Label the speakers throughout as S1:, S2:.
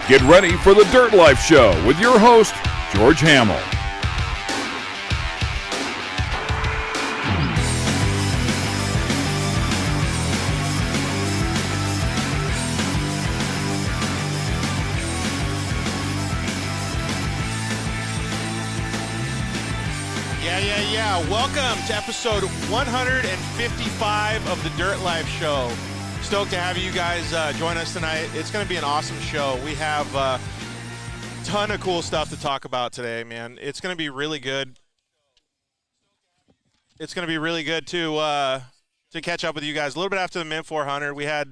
S1: Get ready for the Dirt Life Show with your host, George Hamill.
S2: Yeah. Welcome to episode 155 of the Dirt Life Show. Stoked to have you guys join us tonight. It's going to be an awesome show. We have a ton of cool stuff to talk about today, man. It's going to be really good. It's going to be really good to catch up with you guys. A little bit after the Mint 400, we had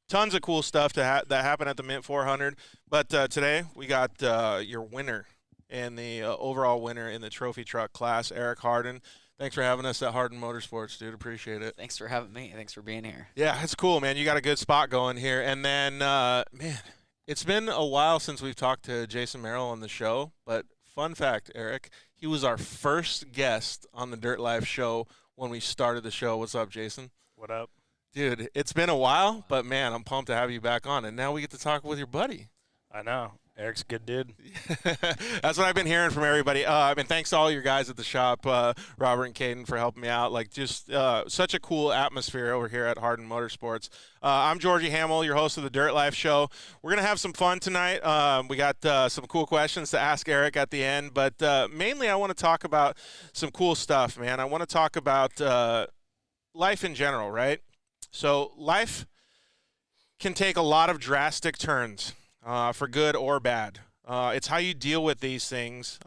S2: tons of cool stuff that happened at the Mint 400. But today we got your winner and the overall winner in the trophy truck class, Eric Hardin. Thanks for having us at Hardin Motorsports, dude. Appreciate it.
S3: Thanks for having me. Thanks for being here.
S2: Yeah, it's cool, man. You got a good spot going here. And then, man, it's been a while since we've talked to Jason Merrill on the show. But fun fact, Eric, he was our first guest on the Dirt Life Show when we started the show. What's up, Jason?
S4: What up?
S2: Dude, it's been a while, but, man, I'm pumped to have you back on. And now we get to talk with your buddy.
S4: I know. Eric's a good dude.
S2: That's what I've been hearing from everybody. And thanks to all your guys at the shop, Robert and Caden, for helping me out. Like, just such a cool atmosphere over here at Hardin Motorsports. I'm Georgie Hamill, your host of the Dirt Life Show. We're going to have some fun tonight. We got some cool questions to ask Eric at the end. But mainly I want to talk about some cool stuff, man. I want to talk about life in general, right? So life can take a lot of drastic turns. For good or bad. It's how you deal with these things,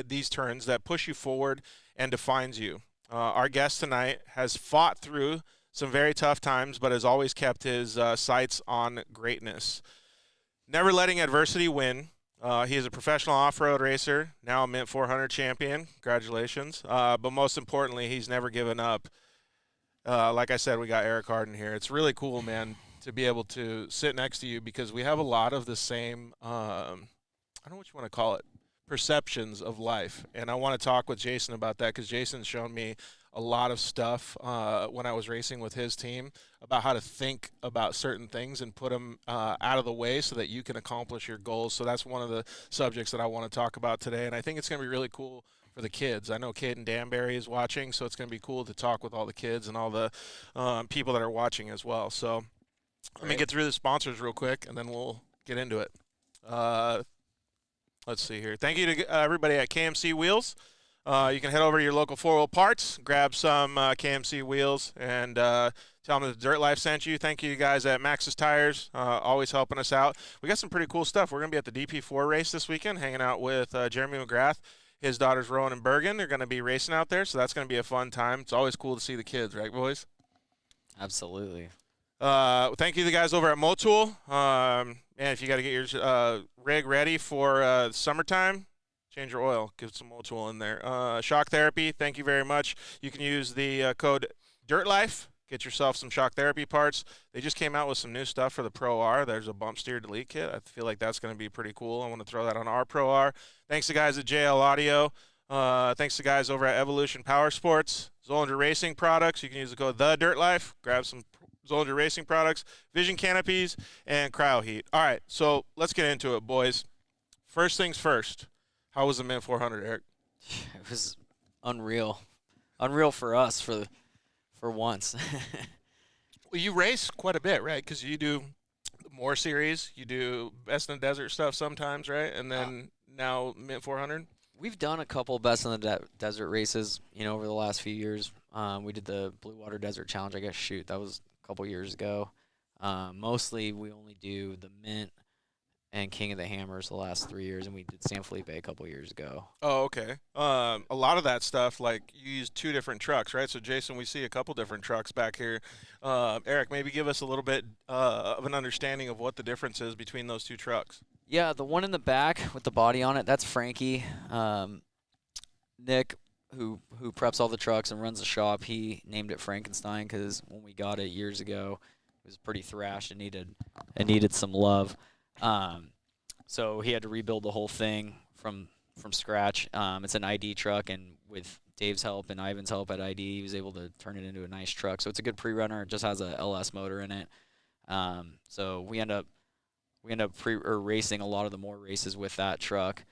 S2: these turns that push you forward and defines you. Our guest tonight has fought through some very tough times, but has always kept his sights on greatness. Never letting adversity win. He is a professional off-road racer, now a Mint 400 champion. Congratulations. But most importantly, he's never given up. Like I said, we got Eric Hardin here. It's really cool, man, to be able to sit next to you because we have a lot of the same, I don't know what you want to call it, perceptions of life. And I want to talk with Jason about that because Jason's shown me a lot of stuff when I was racing with his team about how to think about certain things and put them out of the way so that you can accomplish your goals. So that's one of the subjects that I want to talk about today. And I think it's going to be really cool for the kids. I know Caden Danbury is watching, so it's going to be cool to talk with all the kids and all the people that are watching as well. So let me get through the sponsors real quick, and then we'll get into it. Let's see here. Thank you to everybody at KMC Wheels. You can head over to your local 4-wheel parts, grab some KMC wheels, and tell them that the Dirt Life sent you. Thank you guys at Maxxis Tires, always helping us out. We got some pretty cool stuff. We're going to be at the DP4 race this weekend, hanging out with Jeremy McGrath. His daughters Rowan and Bergen. They're going to be racing out there, so that's going to be a fun time. It's always cool to see the kids, right, boys?
S3: Absolutely.
S2: Thank you to the guys over at Motul. And if you got to get your rig ready for summertime, change your oil. Give some Motul in there. Shock Therapy, thank you very much. You can use the code DIRTLIFE. Get yourself some shock therapy parts. They just came out with some new stuff for the Pro R. There's a bump steer delete kit. I feel like that's going to be pretty cool. I want to throw that on our Pro R. Thanks to guys at JL Audio. Thanks to guys over at Evolution Power Sports. Zollinger Racing Products. You can use the code THEDIRTLIFE. Grab some Zollinger Racing Products, Vision Canopies, and Cryo Heat. All right, so let's get into it, boys. First things first. How was the Mint 400, Eric?
S3: It was unreal. Unreal for us for once.
S2: Well, you race quite a bit, right? Because you do the More Series, you do Best in the Desert stuff sometimes, right? And then now Mint 400?
S3: We've done a couple Best in the Desert races, over the last few years. We did the Blue Water Desert Challenge, I guess. That was a couple years ago. Mostly we only do the Mint and King of the Hammers the last 3 years, and we did San Felipe a couple years ago.
S2: Oh, okay. A lot of that stuff, like, you use two different trucks, right? So, Jason, we see a couple different trucks back here. Eric, maybe give us a little bit of an understanding of what the difference is between those two trucks.
S3: Yeah, the one in the back with the body on it, that's Frankie. Nick, who preps all the trucks and runs the shop, he named it Frankenstein because when we got it years ago, it was pretty thrashed and needed some love. So he had to rebuild the whole thing from scratch. It's an ID truck, and with Dave's help and Ivan's help at ID, he was able to turn it into a nice truck. So it's a good pre-runner. It just has a LS motor in it. So we end up we ended up racing a lot of the more races with that truck.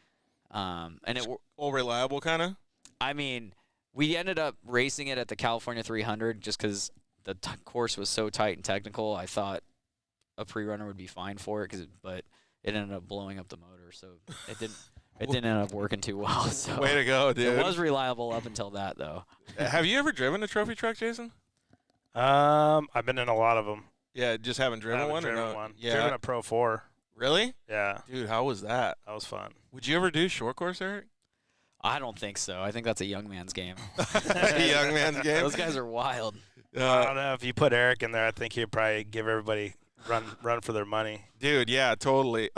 S3: And it
S2: all reliable kind of.
S3: I mean, we ended up racing it at the California 300 just because the course was so tight and technical. I thought a pre-runner would be fine for it, but it ended up blowing up the motor, so it didn't. It didn't end up working too well. So
S2: way to go, dude.
S3: It was reliable up until that, though.
S2: Have you ever driven a trophy truck, Jason?
S4: I've been in a lot of them.
S2: Yeah, just haven't driven one.
S4: Driven one.
S2: Yeah.
S4: Driven a Pro 4.
S2: Really?
S4: Yeah.
S2: Dude, how was that?
S4: That was fun.
S2: Would you ever do short course, Eric?
S3: I don't think so. I think that's a young man's game.
S2: A young man's game.
S3: Those guys are wild.
S4: I don't know. If you put Eric in there, I think he'd probably give everybody run for their money.
S2: Dude, yeah, totally.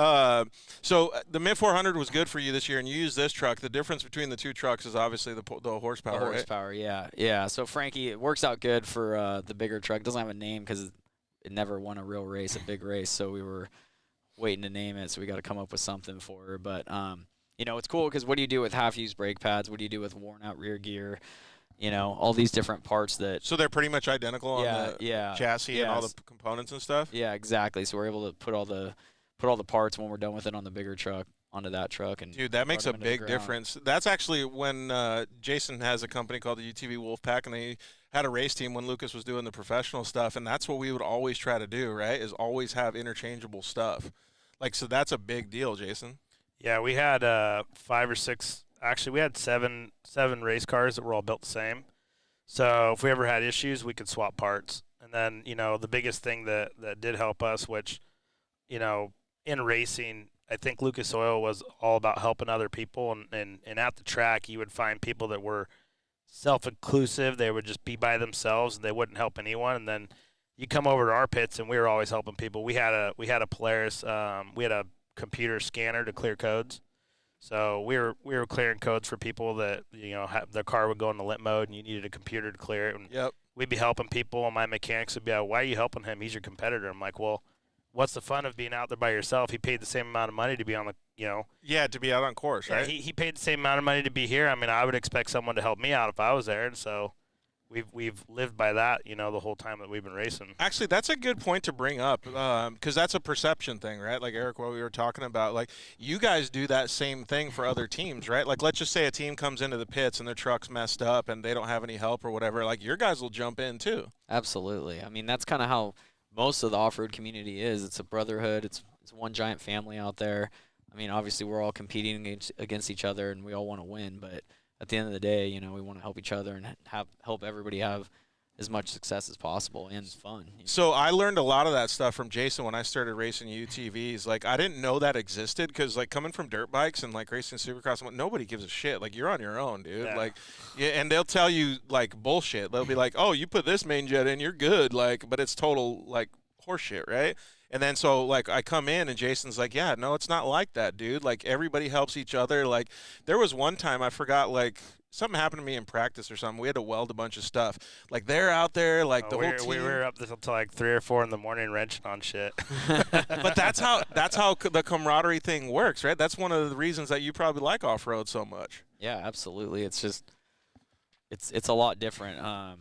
S2: So the Mid 400 was good for you this year, and you used this truck. The difference between the two trucks is obviously the horsepower.
S3: The horsepower, right? Yeah. So Frankie, it works out good for the bigger truck. It doesn't have a name because it never won a real race, a big race. So we were waiting to name it. So we got to come up with something for her. But it's cool because what do you do with half-used brake pads? What do you do with worn-out rear gear? All these different parts that.
S2: So they're pretty much identical on the chassis and all the components and stuff.
S3: Yeah, exactly. So we're able to put all the parts when we're done with it on the bigger truck onto that truck. And
S2: dude, that makes a big difference. That's actually when Jason has a company called the UTV Wolfpack, and they had a race team when Lucas was doing the professional stuff, and that's what we would always try to do, right? Is always have interchangeable stuff. So that's a big deal, Jason.
S4: Yeah, we had 5 or 6. Actually, we had seven race cars that were all built the same. So if we ever had issues, we could swap parts. And then, the biggest thing that did help us, which, in racing, I think Lucas Oil was all about helping other people. And at the track, you would find people that were self-inclusive. They would just be by themselves, and they wouldn't help anyone. And then you come over to our pits, and we were always helping people. We had a Polaris. We had a computer scanner to clear codes. So we were clearing codes for people that their car would go into limp mode and you needed a computer to clear it. And we'd be helping people, and my mechanics would be like, "Why are you helping him? He's your competitor." I'm like, "Well, what's the fun of being out there by yourself? He paid the same amount of money to be on the
S2: to be out on course, right?
S4: He paid the same amount of money to be here. I mean, I would expect someone to help me out if I was there, and so we've lived by that, the whole time that we've been racing.
S2: Actually, that's a good point to bring up because that's a perception thing, right? Like, Eric, what we were talking about, like, you guys do that same thing for other teams, right? Like, let's just say a team comes into the pits and their truck's messed up and they don't have any help or whatever. Like, your guys will jump in, too.
S3: Absolutely. I mean, that's kind of how most of the off-road community is. It's a brotherhood. It's one giant family out there. I mean, obviously, we're all competing against each other, and we all want to win, but at the end of the day, we want to help each other and help everybody have as much success as possible and fun.
S2: So I learned a lot of that stuff from Jason when I started racing UTVs. Like, I didn't know that existed because, like, coming from dirt bikes and, like, racing Supercross, nobody gives a shit. Like, you're on your own, dude.
S4: Yeah.
S2: Like, and they'll tell you, like, bullshit. They'll be like, oh, you put this main jet in, you're good. Like, but it's total, like, horseshit, right? And then so, like, I come in and Jason's like, yeah, no, it's not like that, dude. Like, everybody helps each other. Like, there was one time I forgot, like, something happened to me in practice or something. We had to weld a bunch of stuff. Like, they're out there, like, the whole team.
S4: We were up until like 3 or 4 in the morning wrenching on shit.
S2: But that's how the camaraderie thing works, right? That's one of the reasons that you probably like off-road so much.
S3: Yeah, absolutely. It's just it's a lot different.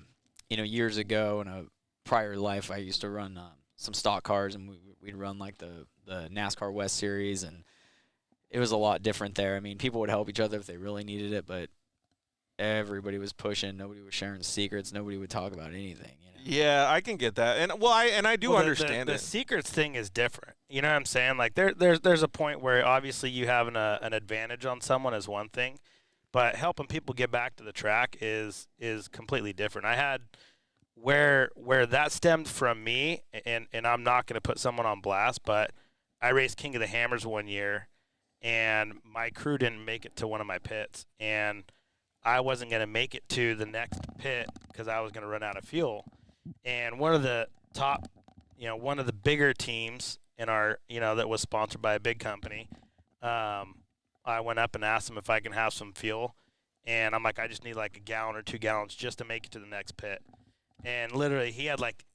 S3: Years ago in a prior life, I used to run some stock cars, and we'd run like the NASCAR West Series, and it was a lot different there. I mean, people would help each other if they really needed it, but everybody was pushing. Nobody was sharing secrets. Nobody would talk about anything.
S2: Yeah, I can get that, and I do understand
S4: the
S2: it.
S4: The secrets thing is different. You know what I'm saying? Like there's a point where obviously you having an advantage on someone is one thing, but helping people get back to the track is completely different. I had where that stemmed from me, and I'm not going to put someone on blast, but I raced King of the Hammers one year, and my crew didn't make it to one of my pits, and I wasn't going to make it to the next pit because I was going to run out of fuel. And one of the top, one of the bigger teams in our, that was sponsored by a big company, I went up and asked them if I can have some fuel, and I'm like, I just need like a gallon or 2 gallons just to make it to the next pit. And literally, he had like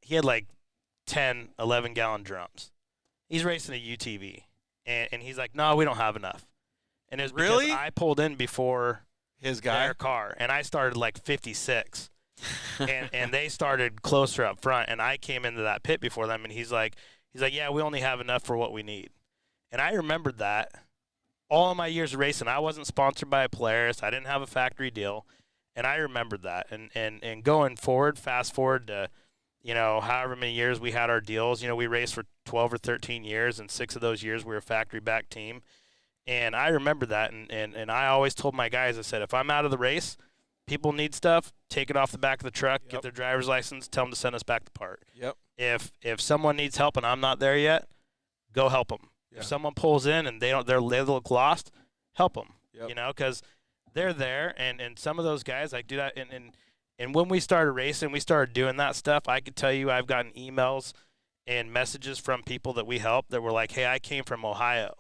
S4: 10, 11-gallon drums. He's racing a UTV, and he's like, no, we don't have enough. And it was because
S2: Really?
S4: I pulled in before
S2: His guy?
S4: their car, and I started like 56, and they started closer up front, and I came into that pit before them, and he's like, yeah, we only have enough for what we need. And I remembered that all of my years of racing. I wasn't sponsored by a Polaris. I didn't have a factory deal. And I remembered that. And going forward, fast forward to, however many years we had our deals. We raced for 12 or 13 years, and 6 of those years we were a factory-backed team. And I remember that, and I always told my guys, I said, if I'm out of the race, people need stuff, take it off the back of the truck, get their driver's license, tell them to send us back the part.
S2: Yep.
S4: If someone needs help and I'm not there yet, go help them. Yeah. If someone pulls in and they look lost, help them.
S2: Yep.
S4: Because they're there, and some of those guys, like, do that. And when we started racing, we started doing that stuff. I could tell you I've gotten emails and messages from people that we helped that were like, hey, I came from Ohio,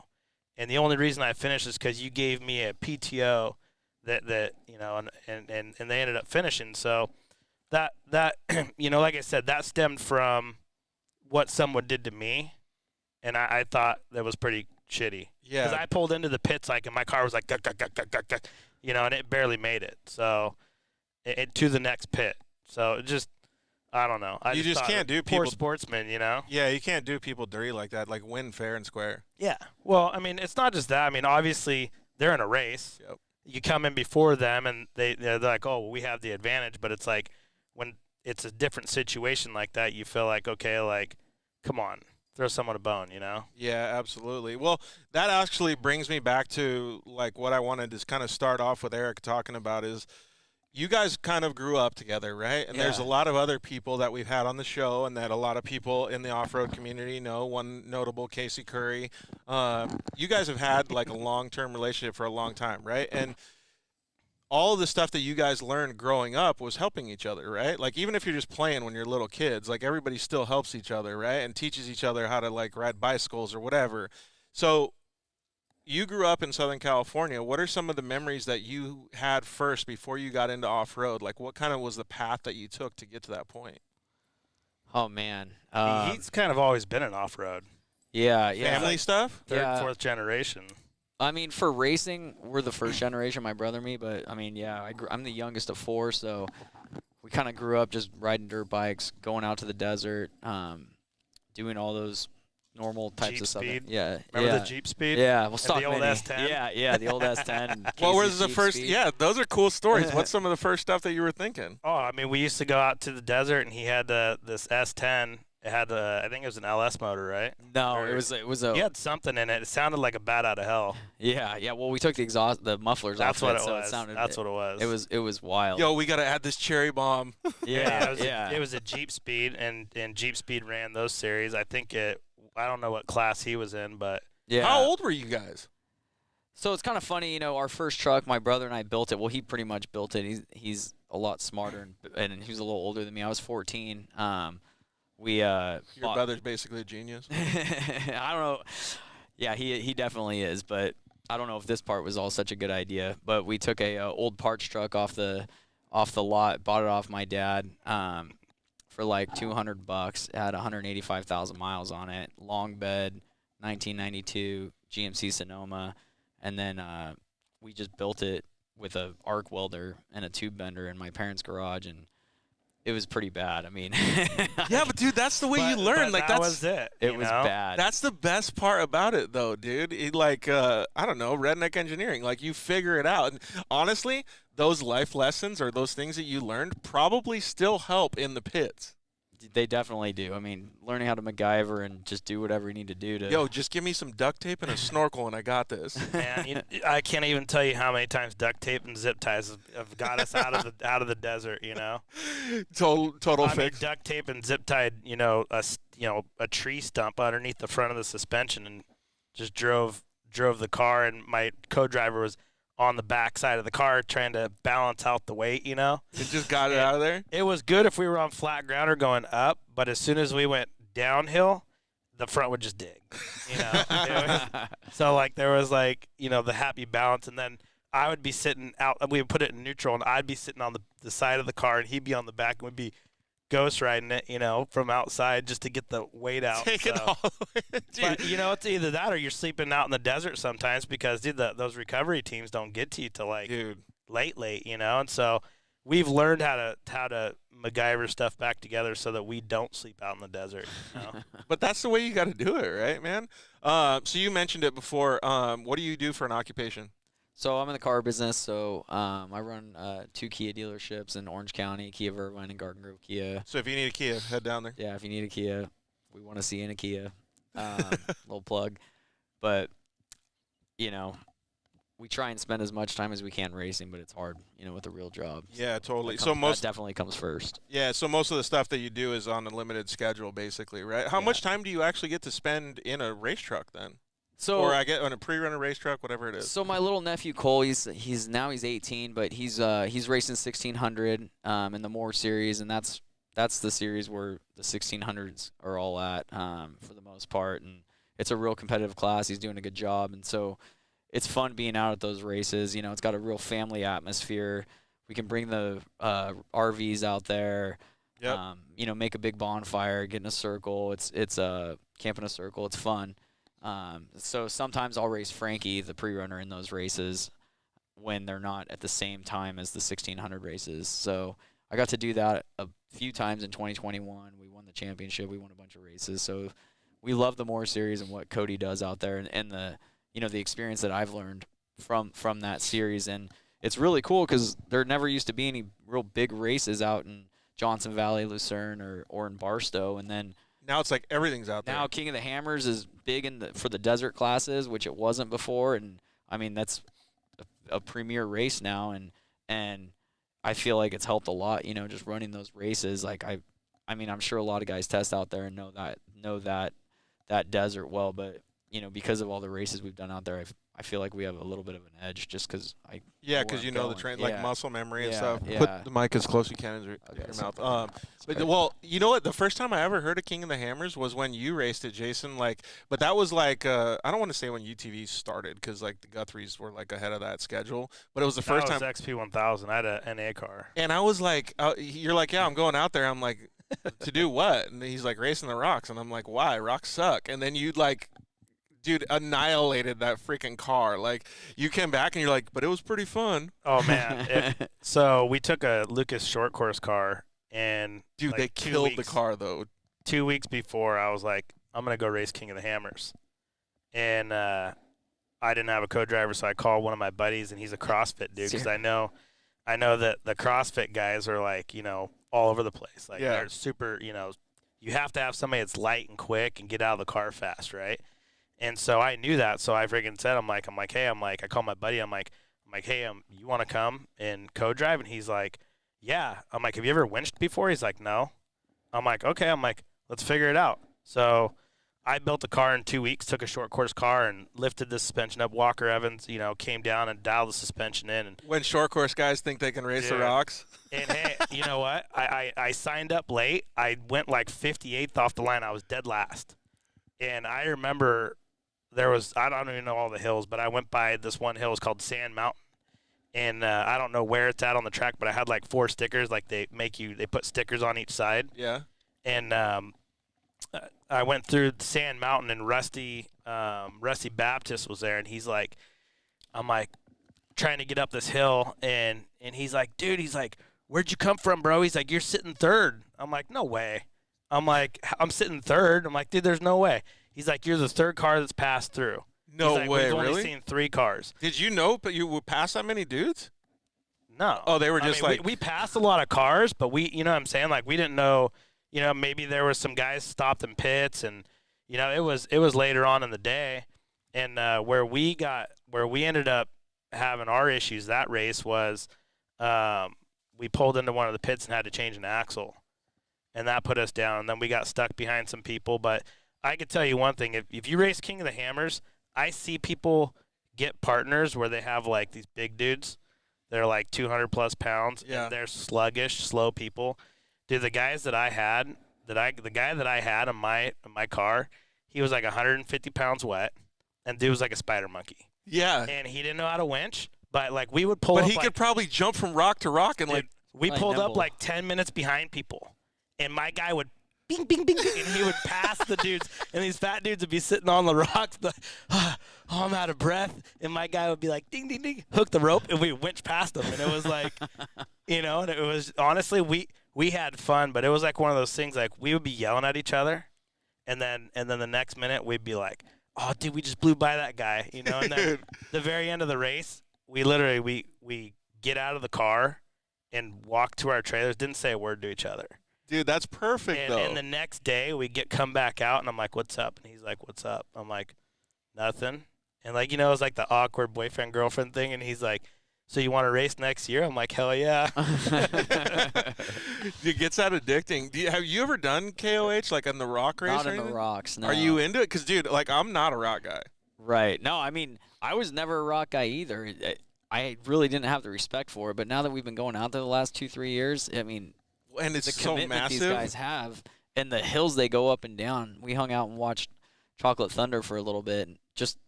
S4: and the only reason I finished is because you gave me a PTO that and they ended up finishing. So that like I said, that stemmed from what someone did to me, and I thought that was pretty shitty.
S2: Yeah.
S4: Because I pulled into the pits and my car was like, and it barely made it. So it to the next pit. So it just, I don't know.
S2: You just can't do
S4: poor
S2: people.
S4: sportsmen,
S2: Yeah, you can't do people dirty like that. Like, win fair and square.
S4: Yeah. Well, I mean, it's not just that. I mean, obviously they're in a race.
S2: Yep.
S4: You come in before them, and they're like, oh, well, we have the advantage. But it's like when it's a different situation like that, you feel like, okay, like, come on, throw someone a bone,
S2: Yeah, absolutely. Well, that actually brings me back to, like, what I wanted to kind of start off with Eric talking about is you guys kind of grew up together, right? And there's a lot of other people that we've had on the show and that a lot of people in the off-road community know. One notable, Casey Curry. You guys have had, like, a long-term relationship for a long time, right? And all of the stuff that you guys learned growing up was helping each other, right? Like, even if you're just playing when you're little kids, like, everybody still helps each other, right? And teaches each other how to, like, ride bicycles or whatever. So you grew up in Southern California. What are some of the memories that you had first before you got into off-road? Like, what kind of was the path that you took to get to that point?
S3: Oh, man.
S4: He's kind of always been in off-road.
S3: Yeah.
S2: Family stuff?
S4: Third, fourth generation.
S3: I mean, for racing, we're the first generation, my brother and me. But, I mean, yeah, I'm the youngest of 4, so we kind of grew up just riding dirt bikes, going out to the desert, doing all those normal types
S4: Jeep
S3: of stuff.
S4: Speed.
S3: Yeah.
S4: Remember the Jeep Speed?
S3: Yeah. Well,
S4: the old S10?
S3: Yeah, the old S10.
S2: What was the
S3: Jeep
S2: first?
S3: Speed.
S2: Yeah, those are cool stories. What's some of the first stuff that you were thinking?
S4: Oh, I mean, we used to go out to the desert, and he had this S10. It had I think it was an LS motor, right?
S3: No,
S4: Or
S3: it was a.
S4: He had something in it. It sounded like a bat out of hell.
S3: Yeah. Well, we took the mufflers
S4: That's
S3: off
S4: what
S3: it,
S4: it
S3: so
S4: was.
S3: it sounded.
S4: That's what it was.
S3: It was wild.
S2: Yo, we got to add this cherry bomb.
S4: It was a Jeep Speed, and Jeep Speed ran those series. I think I don't know what class he was in, but
S3: yeah.
S2: How old were you guys?
S3: So it's kind of funny, our first truck, my brother and I built it. Well, he pretty much built it. He's a lot smarter, and he was a little older than me. I was 14. Your
S2: brother's basically a genius.
S3: I don't know. Yeah, he definitely is, but I don't know if this part was all such a good idea. But we took a old parts truck off the lot, bought it off my dad for like $200. It had 185,000 miles on it. Long bed, 1992 GMC Sonoma, and then we just built it with a arc welder and a tube bender in my parents' garage, and it was pretty bad. I mean,
S2: yeah, but dude, that's the way you learn. Like
S4: that was it.
S3: It was bad.
S2: That's the best part about it, though, dude. I don't know, redneck engineering. Like, you figure it out. And honestly, those life lessons or those things that you learned probably still help in the pits.
S3: They definitely do. I mean, learning how to MacGyver and just do whatever you need to do to.
S2: Yo, just give me some duct tape and a snorkel, and I got this.
S4: Man, I can't even tell you how many times duct tape and zip ties have got us out of the desert.
S2: Total
S4: I
S2: fix.
S4: mean, duct tape and zip tied, a tree stump underneath the front of the suspension, and just drove the car, and my co-driver was on the back side of the car trying to balance out the weight, It
S2: just got it out of there?
S4: It was good if we were on flat ground or going up, but as soon as we went downhill, the front would just dig, So, there was, the happy balance, and then I would be sitting out. We would put it in neutral, and I'd be sitting on the side of the car, and he'd be on the back, and we'd be ghost riding it, from outside just to get the weight out.
S2: Take it all away.
S4: But, it's either that or you're sleeping out in the desert sometimes because, dude, those recovery teams don't get to you till, late, and so we've learned how to MacGyver stuff back together so that we don't sleep out in the desert. You know?
S2: But that's the way you got to do it, right, man? So you mentioned it before. What do you do for an occupation?
S3: So I'm in the car business. So I run 2 Kia dealerships in Orange County, Kia Irvine and Garden Grove Kia.
S2: So if you need a Kia, head down there.
S3: Yeah, if you need a Kia, we want to see you in a Kia. Little plug. But, we try and spend as much time as we can racing, but it's hard, with a real job.
S2: Yeah, totally.
S3: That definitely comes first.
S2: Yeah, so most of the stuff that you do is on a limited schedule, basically, right? How much time do you actually get to spend in a race truck then? Or I get on a pre-runner race truck, whatever it is.
S3: So my little nephew Cole, he's 18, but he's racing 1600 in the Moore series, and that's the series where the 1600s are all at for the most part, and it's a real competitive class. He's doing a good job, and so it's fun being out at those races. It's got a real family atmosphere. We can bring the RVs out there.
S2: Yep.
S3: Make a big bonfire, get in a circle. It's camp in a circle. It's fun. So sometimes I'll race Frankie, the pre-runner, in those races when they're not at the same time as the 1600 races. So I got to do that a few times in 2021. We won the championship. We won a bunch of races. So we love the Moore series and what Cody does out there, and the the experience that I've learned from that series. And it's really cool because there never used to be any real big races out in Johnson Valley, Lucerne, or in Barstow, and then
S2: now it's like everything's out there.
S3: Now King of the Hammers is big for the desert classes, which it wasn't before, and I mean that's a premier race now, and I feel like it's helped a lot. Just running those races. Like I mean I'm sure a lot of guys test out there and know that desert well, but because of all the races we've done out there, I feel like we have a little bit of an edge just because I.
S2: Yeah, because the train, like muscle memory and stuff.
S3: Yeah.
S2: Put the mic as close as you can as your mouth. Well, you know what? The first time I ever heard of King of the Hammers was when you raced it, Jason. But that was I don't want to say when UTV started because the Guthries were ahead of that schedule. But it was the first time.
S4: That was XP1000. I had a NA car.
S2: And I was like, you're like, yeah, I'm going out there. I'm like, to do what? And he's like, racing the rocks. And I'm like, why? Rocks suck. And then you'd dude, annihilated that freaking car. You came back and you're like, but it was pretty fun.
S4: Oh, man. So we took a Lucas short course car, and
S2: dude, they killed the car, though.
S4: 2 weeks before, I was like, I'm going to go race King of the Hammers. And I didn't have a co-driver, so I called one of my buddies, and he's a CrossFit dude, because I know that the CrossFit guys are, all over the place. They're super, you have to have somebody that's light and quick and get out of the car fast, right? And so I knew that, so I freaking said, I called my buddy, I'm like, hey, you want to come and co-drive? And he's like, yeah. I'm like, have you ever winched before? He's like, no. I'm like, okay. I'm like, let's figure it out. So I built a car in 2 weeks, took a short course car and lifted the suspension up. Walker Evans, came down and dialed the suspension in. And
S2: when short course guys think they can race the rocks.
S4: And hey, you know what? I signed up late. I went 58th off the line. I was dead last. And I remember I don't even know all the hills, but I went by this one hill. It's called Sand Mountain. And I don't know where it's at on the track, but I had 4 stickers. They put stickers on each side.
S2: Yeah.
S4: And I went through Sand Mountain, and Rusty Baptist was there, and he's like, I'm trying to get up this hill, and he's like, dude, where'd you come from, bro? He's like, you're sitting third. I'm like, no way. I'm like, I'm sitting third. I'm like, dude, there's no way. He's like, you're the third car that's passed through.
S2: No way,
S4: we've
S2: really?
S4: only seen 3 cars.
S2: Did you know, but you would pass that many dudes?
S4: No.
S2: Oh, they were just
S4: we passed a lot of cars, but we, you know what I'm saying? We didn't know, maybe there was some guys stopped in pits, and, it was later on in the day. And where we ended up having our issues that race was we pulled into one of the pits and had to change an axle. And that put us down. And then we got stuck behind some people. But I could tell you one thing. If you race King of the Hammers, I see people get partners where they have these big dudes. They're 200+ pounds.
S2: Yeah.
S4: And they're sluggish, slow people. Dude, the guys that I had, the guy that I had in my car, he was 150 pounds wet, and dude was like a spider monkey.
S2: Yeah.
S4: And he didn't know how to winch, but we would pull up.
S2: But he could probably jump from rock to rock and
S4: we pulled up 10 minutes behind people, and my guy would bing, bing, bing, bing, and he would pass the dudes, and these fat dudes would be sitting on the rocks, oh, I'm out of breath. And my guy would be like, ding, ding, ding, hook the rope, and we winch past him. And it was like, and it was honestly, we had fun, but it was like one of those things, like we would be yelling at each other, and then the next minute we'd be like, oh, dude, we just blew by that guy, And then the very end of the race, we literally we get out of the car and walk to our trailers, didn't say a word to each other.
S2: Dude, that's perfect, though.
S4: And the next day, we come back out, and I'm like, what's up? And he's like, what's up? I'm like, nothing. And, like, it's like the awkward boyfriend-girlfriend thing, and he's like, so you want to race next year? I'm like, hell yeah.
S2: It gets that addicting. Have you ever done KOH, like on the rock race?
S3: Not
S2: or
S3: in the
S2: anything?
S3: rocks, no.
S2: Are you into it? Because, dude, like, I'm not a rock guy.
S3: Right. No, I mean, I was never a rock guy either. I really didn't have the respect for it, but now that we've been going out there the last 2-3 years, I mean,
S2: and it's
S3: the
S2: so
S3: commitment
S2: massive.
S3: these guys have, and the hills they go up and down. We hung out and watched Chocolate Thunder for a little bit, just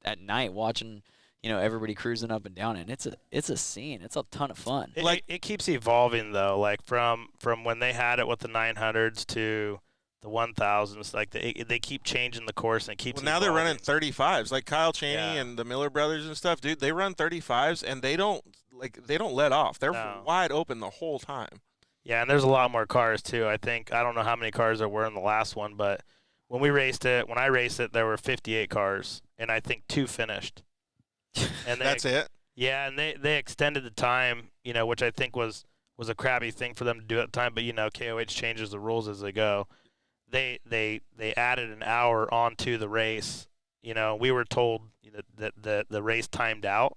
S3: at night watching, everybody cruising up and down, and it's a scene. It's a ton of fun.
S4: It keeps evolving though, like from when they had it with the 900s to the 1000s. Like they keep changing the course and it keeps.
S2: Well, now
S4: evolving.
S2: they're running 35s, like Kyle Chaney
S4: Yeah.
S2: and the Miller brothers and stuff, dude. They run 35s and they don't let off. They're
S4: No.
S2: wide open the whole time.
S4: Yeah, and there's a lot more cars too. I don't know how many cars there were in the last one, but when I raced it, there were 58 cars, and I think 2 finished. And
S2: That's it.
S4: Yeah, and they extended the time, which I think was a crappy thing for them to do at the time. But KOH changes the rules as they go. They added an hour onto the race. We were told that the race timed out,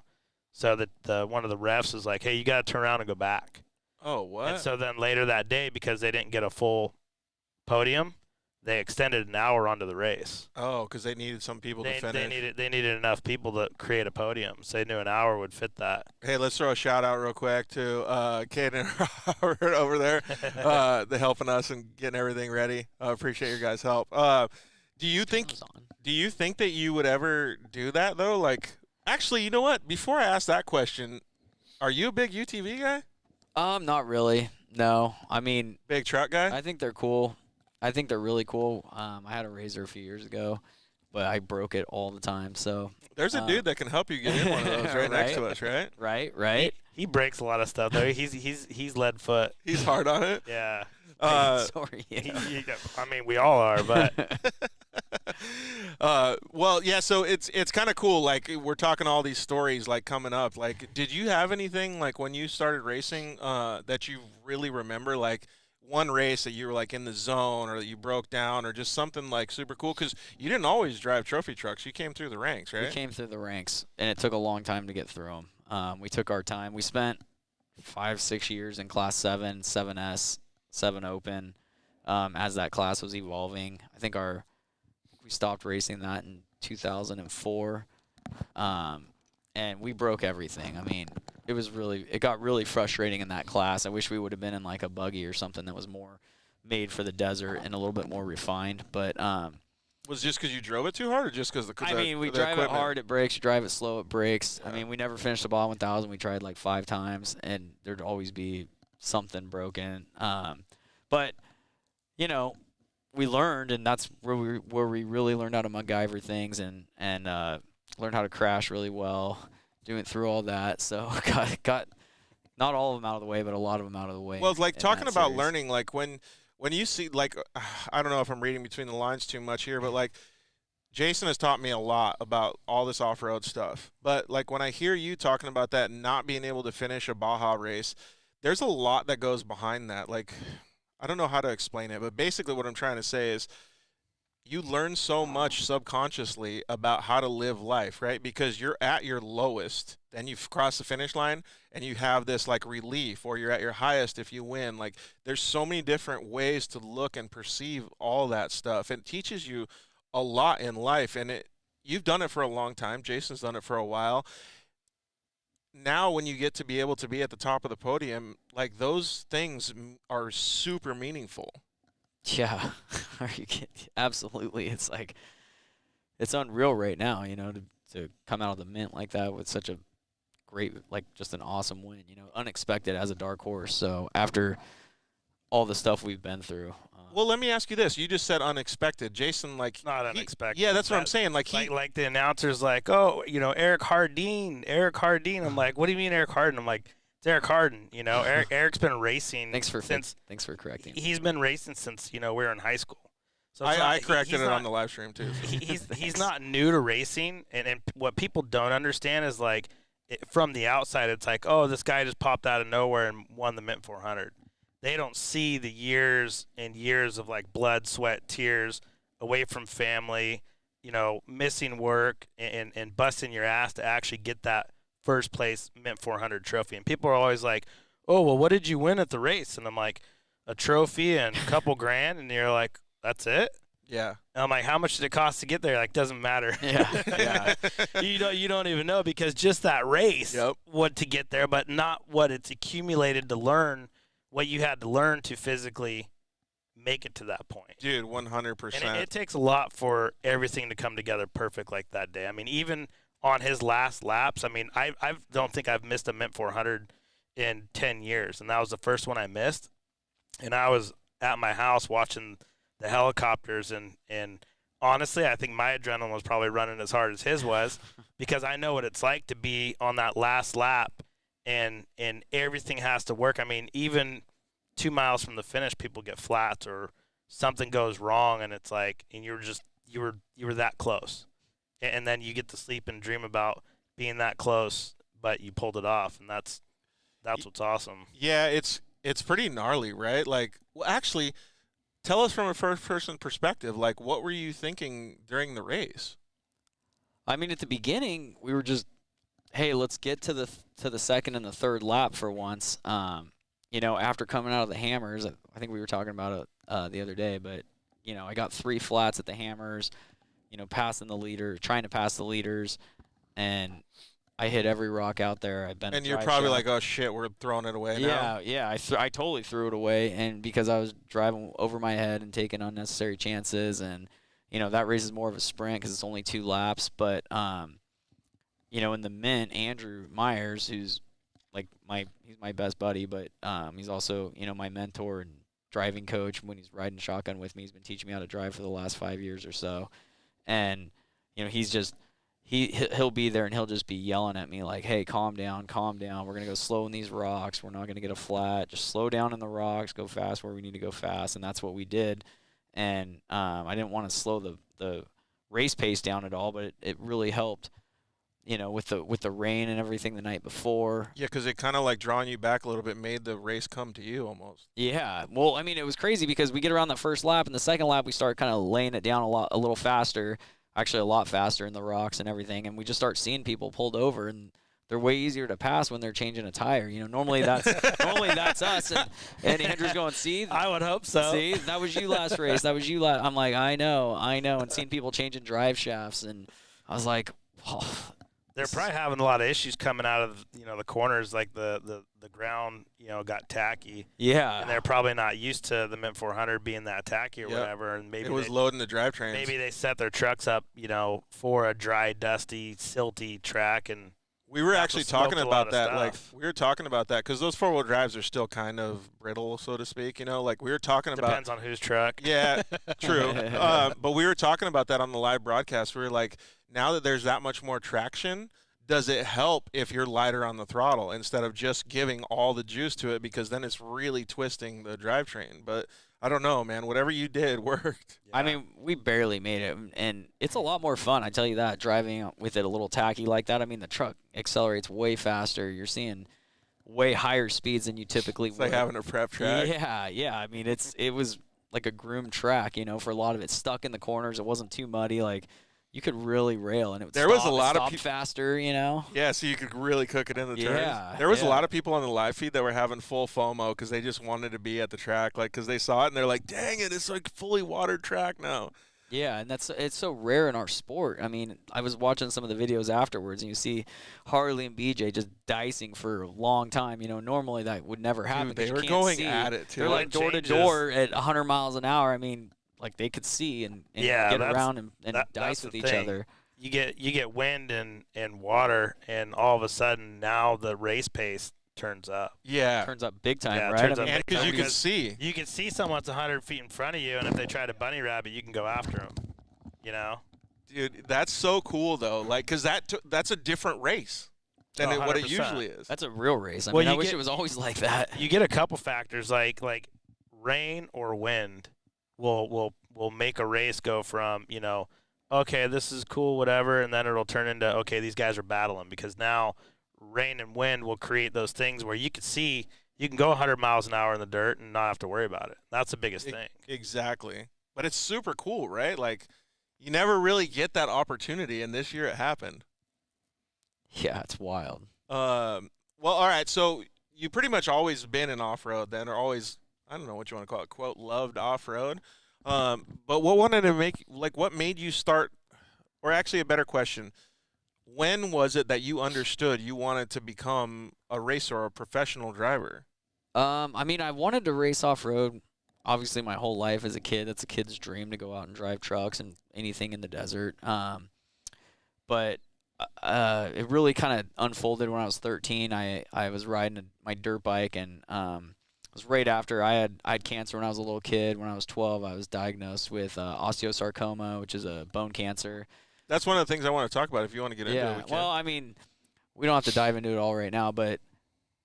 S4: so that one of the refs is like, hey, you got to turn around and go back.
S2: Oh, what?
S4: And so then later that day, because they didn't get a full podium, they extended an hour onto the race.
S2: Oh, because they needed some people to finish.
S4: They needed enough people to create a podium, so they knew an hour would fit that.
S2: Hey, let's throw a shout out real quick to Kate and Robert over there. They're helping us and getting everything ready. Appreciate your guys' help. Do you think that you would ever do that though? Like, actually, you know what? Before I ask that question, are you a big UTV guy?
S3: Not really. No. I mean,
S2: Big truck guy?
S3: I think they're cool. I think they're really cool. I had a Razor a few years ago, but I broke it all the time. So
S2: There's a dude that can help you get in one of those right next to us, right?
S3: Right.
S4: He breaks a lot of stuff though. He's lead foot.
S2: He's hard on it.
S4: Yeah.
S3: Sorry. Yeah.
S4: I mean, we all are, but
S2: Well, yeah. So it's kind of cool. Like we're talking all these stories like coming up. Like, did you have anything like when you started racing that you really remember? Like one race that you were like in the zone, or that you broke down, or just something like super cool? Because you didn't always drive trophy trucks. You came through the ranks, right?
S3: We came through the ranks, and it took a long time to get through them. We took our time. We spent 5-6 years in Class 7, 7S, 7 Open, as that class was evolving. I think we stopped racing that in 2004, and we broke everything. I mean, it got really frustrating in that class. I wish we would have been in like a buggy or something that was more made for the desert and a little bit more refined. But
S2: was it just because you drove it too hard, or just because the?
S3: We drive it hard, it breaks. You drive it slow, it breaks. Yeah. I mean, we never finished the bottom 1,000. We tried like 5 times, and there'd always be something broken. But we learned, and that's where we really learned how to MacGyver things and learned how to crash really well, doing through all that. So got not all of them out of the way, but a lot of them out of the way.
S2: Well, like talking about
S3: series.
S2: learning, like when you see, like, I don't know if I'm reading between the lines too much here, but like Jason has taught me a lot about all this off-road stuff. But like when I hear you talking about that not being able to finish a Baja race, there's a lot that goes behind that. Like, I don't know how to explain it, but basically what I'm trying to say is you learn so much subconsciously about how to live life, right? Because you're at your lowest, then you cross the finish line, and you have this like relief, or you're at your highest if you win. Like, there's so many different ways to look and perceive all that stuff. It teaches you a lot in life, and you've done it for a long time. Jason's done it for a while. Now when you get to be able to be at the top of the podium, like those things are super meaningful.
S3: Yeah, are you kidding? Absolutely. It's like, it's unreal right now, to come out of the mint like that with such a great, like just an awesome win, unexpected as a dark horse. So after all the stuff we've been through,
S2: Well, let me ask you this. You just said unexpected. Jason, like,
S4: Not unexpected.
S2: Yeah, that's what I'm saying. Like,
S4: like the announcer's like, oh, Eric Hardin. I'm like, what do you mean Eric Hardin? I'm like, it's Eric Hardin. Eric's been racing
S3: Thanks for correcting.
S4: He's been racing since we were in high school. So
S2: I corrected it on the live stream too. So.
S4: He's not new to racing, and what people don't understand is like from the outside, it's like, oh, this guy just popped out of nowhere and won the Mint 400. They don't see the years and years of like blood, sweat, tears, away from family, missing work and busting your ass to actually get that first place Mint 400 trophy. And people are always like, oh, well, what did you win at the race? And I'm like, a trophy and a couple grand. And you're like, that's it?
S2: Yeah.
S4: And I'm like, how much did it cost to get there? Like, doesn't matter.
S3: Yeah.
S4: You don't even know, because just that race, what to get there, but not what it's accumulated to learn, what you had to learn to physically make it to that point.
S2: Dude, 100%.
S4: And it takes a lot for everything to come together perfect like that day. I mean, even on his last laps, I mean, I don't think I've missed a Mint 400 in 10 years, and that was the first one I missed. And I was at my house watching the helicopters, and honestly, I think my adrenaline was probably running as hard as his was, because I know what it's like to be on that last lap, and everything has to work. I mean, even 2 miles from the finish, people get flats or something goes wrong, and it's like, and you were that close, and then you get to sleep and dream about being that close, but you pulled it off, and that's what's awesome.
S2: Yeah, it's pretty gnarly, right? Like, well, actually, tell us from a first-person perspective, like, what were you thinking during the race?
S3: I mean, at the beginning, we were just, hey, let's get to the second and the third lap for once. After coming out of the Hammers, I think we were talking about it the other day, but, I got 3 flats at the Hammers, passing the leader, trying to pass the leaders, and I hit every rock out there. I've been.
S2: And you're probably like, oh shit, we're throwing it away now.
S3: Yeah. I totally threw it away, and because I was driving over my head and taking unnecessary chances, and that race is more of a sprint because it's only 2 laps. But in the Mint, Andrew Myers, who's like he's my best buddy, but he's also my mentor and driving coach when he's riding shotgun with me. He's been teaching me how to drive for the last 5 years or so, and he's just. He'll be there and he'll just be yelling at me like, hey, calm down. We're going to go slow in these rocks. We're not going to get a flat. Just slow down in the rocks. Go fast where we need to go fast. And that's what we did. And I didn't want to slow the race pace down at all, but it really helped, with the rain and everything the night before.
S2: Yeah, because it kind of like drawing you back a little bit made the race come to you almost.
S3: Yeah. Well, I mean, it was crazy because we get around that first lap, and the second lap we start kind of laying it down a little faster. Actually a lot faster in the rocks and everything, and we just start seeing people pulled over, and they're way easier to pass when they're changing a tire. Normally that's us, and Andrew's going, see,
S4: I would hope so.
S3: See, that was you last race. That was you last. I'm like, I know, and seeing people changing drive shafts, and I was like, oh,
S4: they're probably having a lot of issues coming out of the corners, like the ground got tacky.
S3: Yeah,
S4: and they're probably not used to the Mint 400 being that tacky or whatever. And maybe
S2: it was loading the drivetrains.
S4: Maybe they set their trucks up, for a dry, dusty, silty track, and
S2: we were actually talking about that. Like we were talking about that because those 4-wheel drives are still kind of brittle, so to speak. Like we were talking about.
S4: Depends on whose truck.
S2: Yeah, true. But we were talking about that on the live broadcast. We were like, now that there's that much more traction, does it help if you're lighter on the throttle instead of just giving all the juice to it, because then it's really twisting the drivetrain? But I don't know, man. Whatever you did worked.
S3: Yeah. I mean, we barely made it, and it's a lot more fun, I tell you that, driving with it a little tacky like that. I mean, the truck accelerates way faster. You're seeing way higher speeds than you typically would.
S2: It's like having a prep track.
S3: Yeah. I mean, it was like a groomed track, for a lot of it. Stuck in the corners. It wasn't too muddy, like. You could really rail, and it would
S2: was a lot of
S3: faster,
S2: Yeah, so you could really cook it in the turns.
S3: Yeah,
S2: there was a lot of people on the live feed that were having full FOMO because they just wanted to be at the track, like because they saw it and they're like, "Dang it, it's like fully watered track now."
S3: Yeah, and it's so rare in our sport. I mean, I was watching some of the videos afterwards, and you see Harley and BJ just dicing for a long time. Normally that would never happen.
S2: Dude, they were
S3: can't
S2: going
S3: see.
S2: at it too.
S3: They're like door to door at 100 miles an hour. I mean, like they could see and get around and dice with each other.
S4: You get wind and water, and all of a sudden now the race pace turns up.
S2: Yeah.
S3: Turns up big time,
S4: Yeah, it
S3: right?
S4: turns
S3: I
S4: up
S3: mean,
S2: And because you can
S4: Because-
S2: see.
S4: You can see someone's 100 feet in front of you, and if they try to bunny rabbit, you can go after them. You know?
S2: Dude, that's so cool, though. Like, because that's a different race than
S4: Oh,
S2: what it
S4: 100%.
S2: usually is.
S3: that's a real race. I
S4: Well,
S3: mean, I
S4: you
S3: wish
S4: get-
S3: it was always like that.
S4: You get a couple factors like rain or wind will make a race go from, okay, this is cool, whatever, and then it'll turn into, okay, these guys are battling, because now rain and wind will create those things where you can go 100 miles an hour in the dirt and not have to worry about it. That's the biggest thing.
S2: Exactly. But it's super cool, right? Like, you never really get that opportunity, and this year it happened.
S3: Yeah, it's wild.
S2: Well, all right. So you pretty much always been in off-road then, or always, I don't know what you want to call it, quote, loved off-road. But what made you start, or actually a better question, when was it that you understood you wanted to become a racer or a professional driver?
S3: I mean, I wanted to race off-road, obviously, my whole life as a kid. That's a kid's dream, to go out and drive trucks and anything in the desert. But it really kind of unfolded when I was 13. I was riding my dirt bike, and it was right after I had cancer when I was a little kid. When I was 12, I was diagnosed with osteosarcoma, which is a bone cancer.
S2: That's one of the things I want to talk about. If you want to get into it, we
S3: Yeah,
S2: can.
S3: well, I mean, we don't have to dive into it all right now, but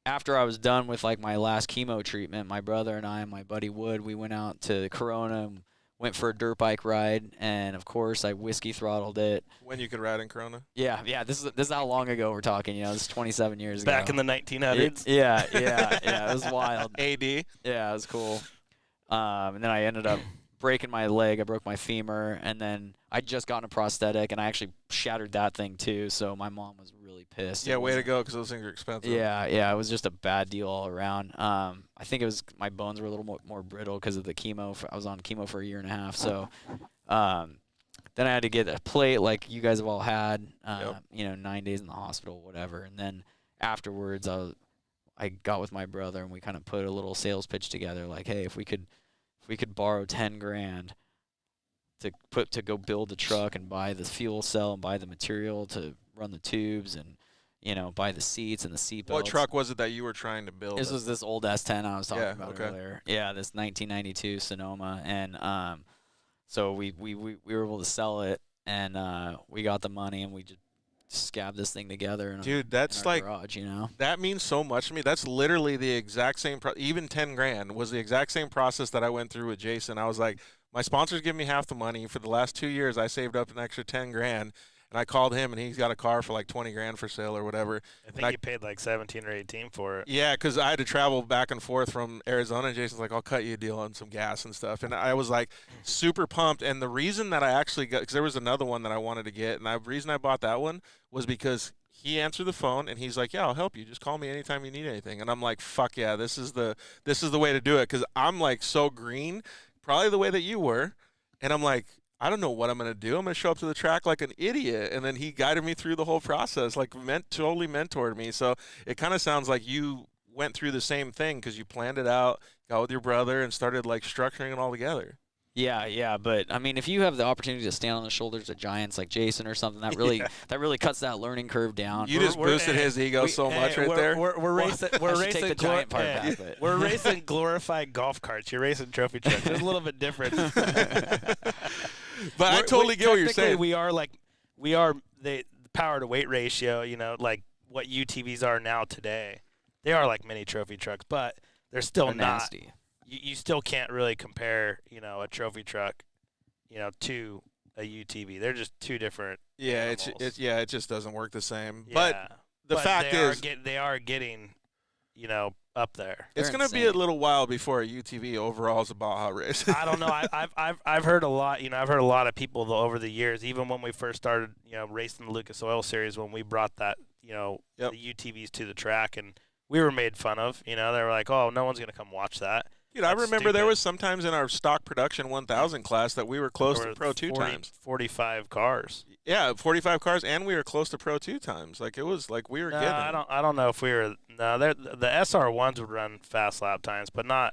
S3: after I was done with like my last chemo treatment, my brother and I and my buddy Wood, we went out to Corona and went for a dirt bike ride, and of course I whiskey throttled it.
S2: When you could ride in Corona?
S3: Yeah. This is how long ago we're talking. This is 27 years ago.
S4: Back in the 1900s.
S3: Yeah. It was wild.
S2: AD.
S3: Yeah, it was cool. And then I ended up breaking my leg. I broke my femur, and then I just gotten a prosthetic, and I actually shattered that thing too. So my mom was really pissed.
S2: Yeah, way to go, because those things are expensive.
S3: Yeah, it was just a bad deal all around. I think it was my bones were a little more brittle because of the chemo. I was on chemo for a year and a half, so then I had to get a plate like you guys have all had. 9 days in the hospital, whatever, and then afterwards I got with my brother and we kind of put a little sales pitch together, like, hey, if we could borrow $10,000 to go build the truck and buy the fuel cell and buy the material to run the tubes and buy the seats and the seat belts.
S2: What truck was it that you were trying to build?
S3: This was this old S10 I was talking about
S2: okay.
S3: earlier. Yeah, this 1992 Sonoma, and so we were able to sell it, and we got the money, and we just scabbed this thing together.
S2: Dude, that's
S3: in our
S2: like
S3: garage,
S2: that means so much to me. That's literally the exact same. Even $10,000 was the exact same process that I went through with Jason. I was like, my sponsors give me half the money. For the last 2 years, I saved up an extra $10,000. And I called him, and he's got a car for like $20,000 for sale or whatever.
S4: I think you paid like 17 or 18 for it.
S2: Yeah, because I had to travel back and forth from Arizona. And Jason's like, I'll cut you a deal on some gas and stuff. And I was like super pumped. And the reason that I actually got, because there was another one that I wanted to get, and the reason I bought that one was because he answered the phone, and he's like, yeah, I'll help you. Just call me anytime you need anything. And I'm like, fuck yeah, this is the way to do it, because I'm like so green, probably the way that you were. And I'm like, I don't know what I'm going to do. I'm going to show up to the track like an idiot. And then he guided me through the whole process, like totally mentored me. So it kind of sounds like you went through the same thing, because you planned it out, got with your brother, and started like structuring it all together.
S3: Yeah, but I mean, if you have the opportunity to stand on the shoulders of giants like Jason or something, that really cuts that learning curve down.
S2: You just boosted his ego so much right there.
S4: We're racing. We're
S3: I should
S4: racing.
S3: take the giant part back, but
S4: We're racing glorified golf carts. You're racing trophy trucks. There's a little bit different.
S2: But I totally get what you're saying.
S4: We are the power to weight ratio. Like what UTVs are now today. They are like mini trophy trucks, but they're still not
S3: nasty.
S4: You still can't really compare, a trophy truck, to a UTV. They're just two different.
S2: Yeah,
S4: animals.
S2: it just doesn't work the same.
S4: Yeah.
S2: But fact is,
S4: they are getting, up there.
S2: it's
S3: They're
S2: going to be a
S3: insane.
S2: little while before a UTV overhauls a Baja race.
S4: I don't know. I've heard a lot. I've heard a lot of people over the years. Even when we first started, racing the Lucas Oil Series, when we brought that,
S2: Yep.
S4: the UTVs to the track, and we were made fun of. They were like, "Oh, no one's gonna come watch that."
S2: Dude, I
S4: That's
S2: remember there
S4: stupid.
S2: was sometimes in our stock production 1000 class that we were close
S4: There
S2: to
S4: were
S2: Pro 2 times.
S4: 45 cars.
S2: Yeah, 45 cars, and we were close to Pro 2 times. Like, it was like we were
S4: No,
S2: getting
S4: I don't know if we were. No, the SR1s would run fast lap times, but not.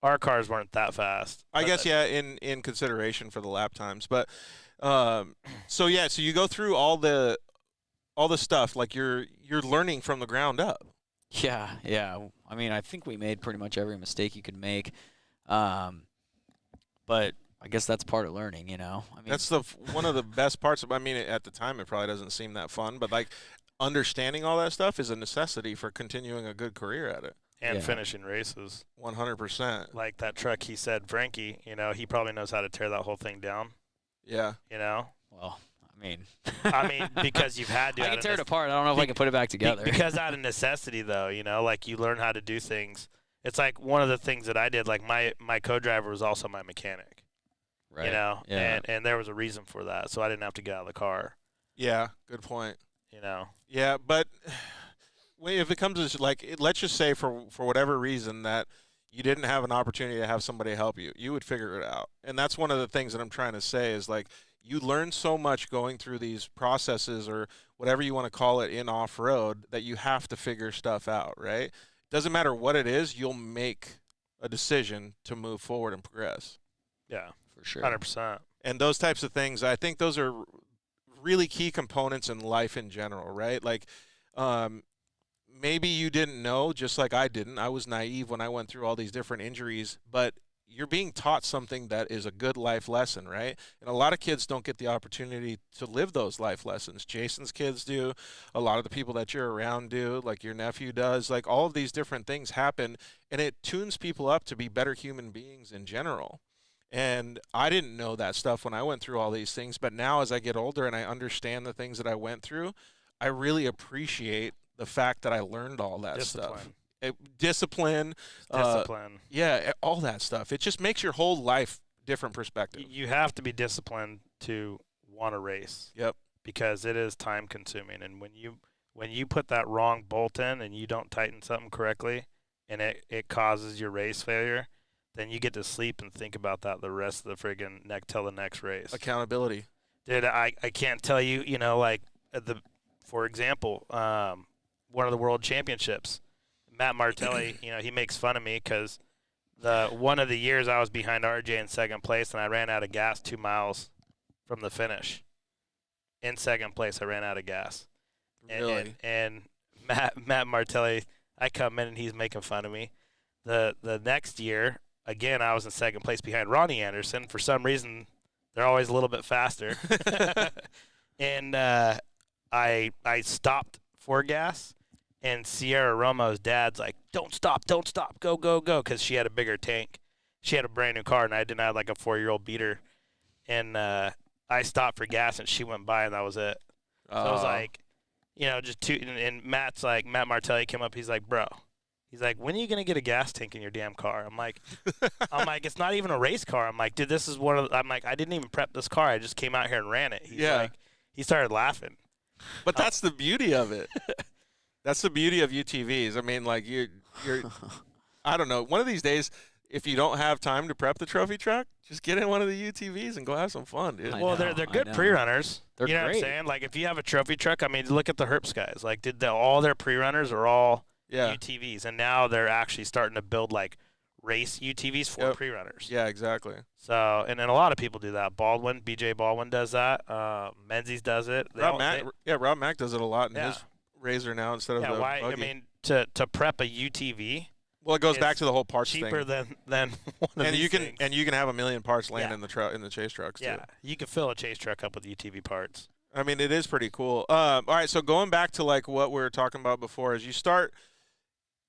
S4: Our cars weren't that fast.
S2: I
S4: But
S2: guess, yeah, in consideration for the lap times. But so you go through all the stuff, like you're learning from the ground up.
S3: Yeah. I mean, I think we made pretty much every mistake you could make. But I guess that's part of learning, I mean,
S2: That's one of the best parts. I mean, at the time, it probably doesn't seem that fun, but like understanding all that stuff is a necessity for continuing a good career at it.
S4: And finishing races.
S2: 100%.
S4: Like that truck, he said, Frankie, he probably knows how to tear that whole thing down.
S2: Yeah.
S3: Well,
S4: I mean, because you've had to.
S3: I can tear it apart. I don't know if I can put it back together.
S4: Because out of necessity, though, like you learn how to do things. It's like one of the things that I did. Like my co-driver was also my mechanic.
S3: Right.
S4: Yeah. And there was a reason for that, so I didn't have to get out of the car.
S2: Yeah. Good point.
S4: Yeah,
S2: but if it comes to let's just say for whatever reason that you didn't have an opportunity to have somebody help you, you would figure it out. And that's one of the things that I'm trying to say is like you learn so much going through these processes or whatever you want to call it in off-road that you have to figure stuff out, right? Doesn't matter what it is, you'll make a decision to move forward and progress.
S4: Yeah,
S3: for sure.
S4: 100%.
S2: And those types of things, I think those are really key components in life in general, right? Like, maybe you didn't know, just like I didn't. I was naive when I went through all these different injuries, but you're being taught something that is a good life lesson, right? And a lot of kids don't get the opportunity to live those life lessons. Jason's kids do. A lot of the people that you're around do, like your nephew does. Like all of these different things happen, and it tunes people up to be better human beings in general. And I didn't know that stuff when I went through all these things, but now as I get older and I understand the things that I went through, I really appreciate the fact that I learned all that stuff. Discipline. Yeah, all that stuff. It just makes your whole life different perspective.
S4: You have to be disciplined to want to race.
S2: Yep.
S4: Because it is time consuming, and when you put that wrong bolt in and you don't tighten something correctly, and it causes your race failure, then you get to sleep and think about that the rest of the friggin' till the next race.
S2: Accountability.
S4: Dude, I can't tell you, for example, one of the world championships, Matt Martelli, he makes fun of me because one of the years I was behind RJ in second place and I ran out of gas 2 miles from the finish. In second place, I ran out of gas.
S2: Really?
S4: And Matt Martelli, I come in and he's making fun of me. The next year, again, I was in second place behind Ronnie Anderson. For some reason, they're always a little bit faster. And I stopped for gas. And Sierra Romo's dad's like, don't stop, go, because she had a bigger tank. She had a brand new car, and I didn't have like a 4-year-old beater. And I stopped for gas, and she went by, and that was it. So I was like, just and Matt Martelli came up. He's like, bro. He's like, when are you gonna get a gas tank in your damn car? I'm like, it's not even a race car. I'm like, dude, this is I didn't even prep this car. I just came out here and ran it. He's like, he started laughing.
S2: But that's the beauty of it. That's the beauty of UTVs. I mean, like you're I don't know. One of these days, if you don't have time to prep the trophy truck, just get in one of the UTVs and go have some fun, dude.
S4: Well, they're good pre-runners.
S3: They're
S4: you know
S3: great.
S4: What I'm saying? Like if you have a trophy truck, I mean, look at the Herps guys. Like all their pre-runners are all UTVs, and now they're actually starting to build like race UTVs for pre-runners.
S2: Yeah, exactly.
S4: So, and then a lot of people do that. BJ Baldwin does that. Menzies does it.
S2: Rob Mack does it a lot in his Razor now instead of the
S4: why?
S2: buggy.
S4: I mean, to prep a UTV.
S2: Well, it goes back to the whole parts
S4: cheaper
S2: thing.
S4: than one of
S2: and
S4: these
S2: you can
S4: things.
S2: and you can have 1 million parts laying in the chase trucks too.
S4: Yeah, you can fill a chase truck up with UTV parts.
S2: I mean, it is pretty cool. All right, so going back to like what we were talking about before, is you start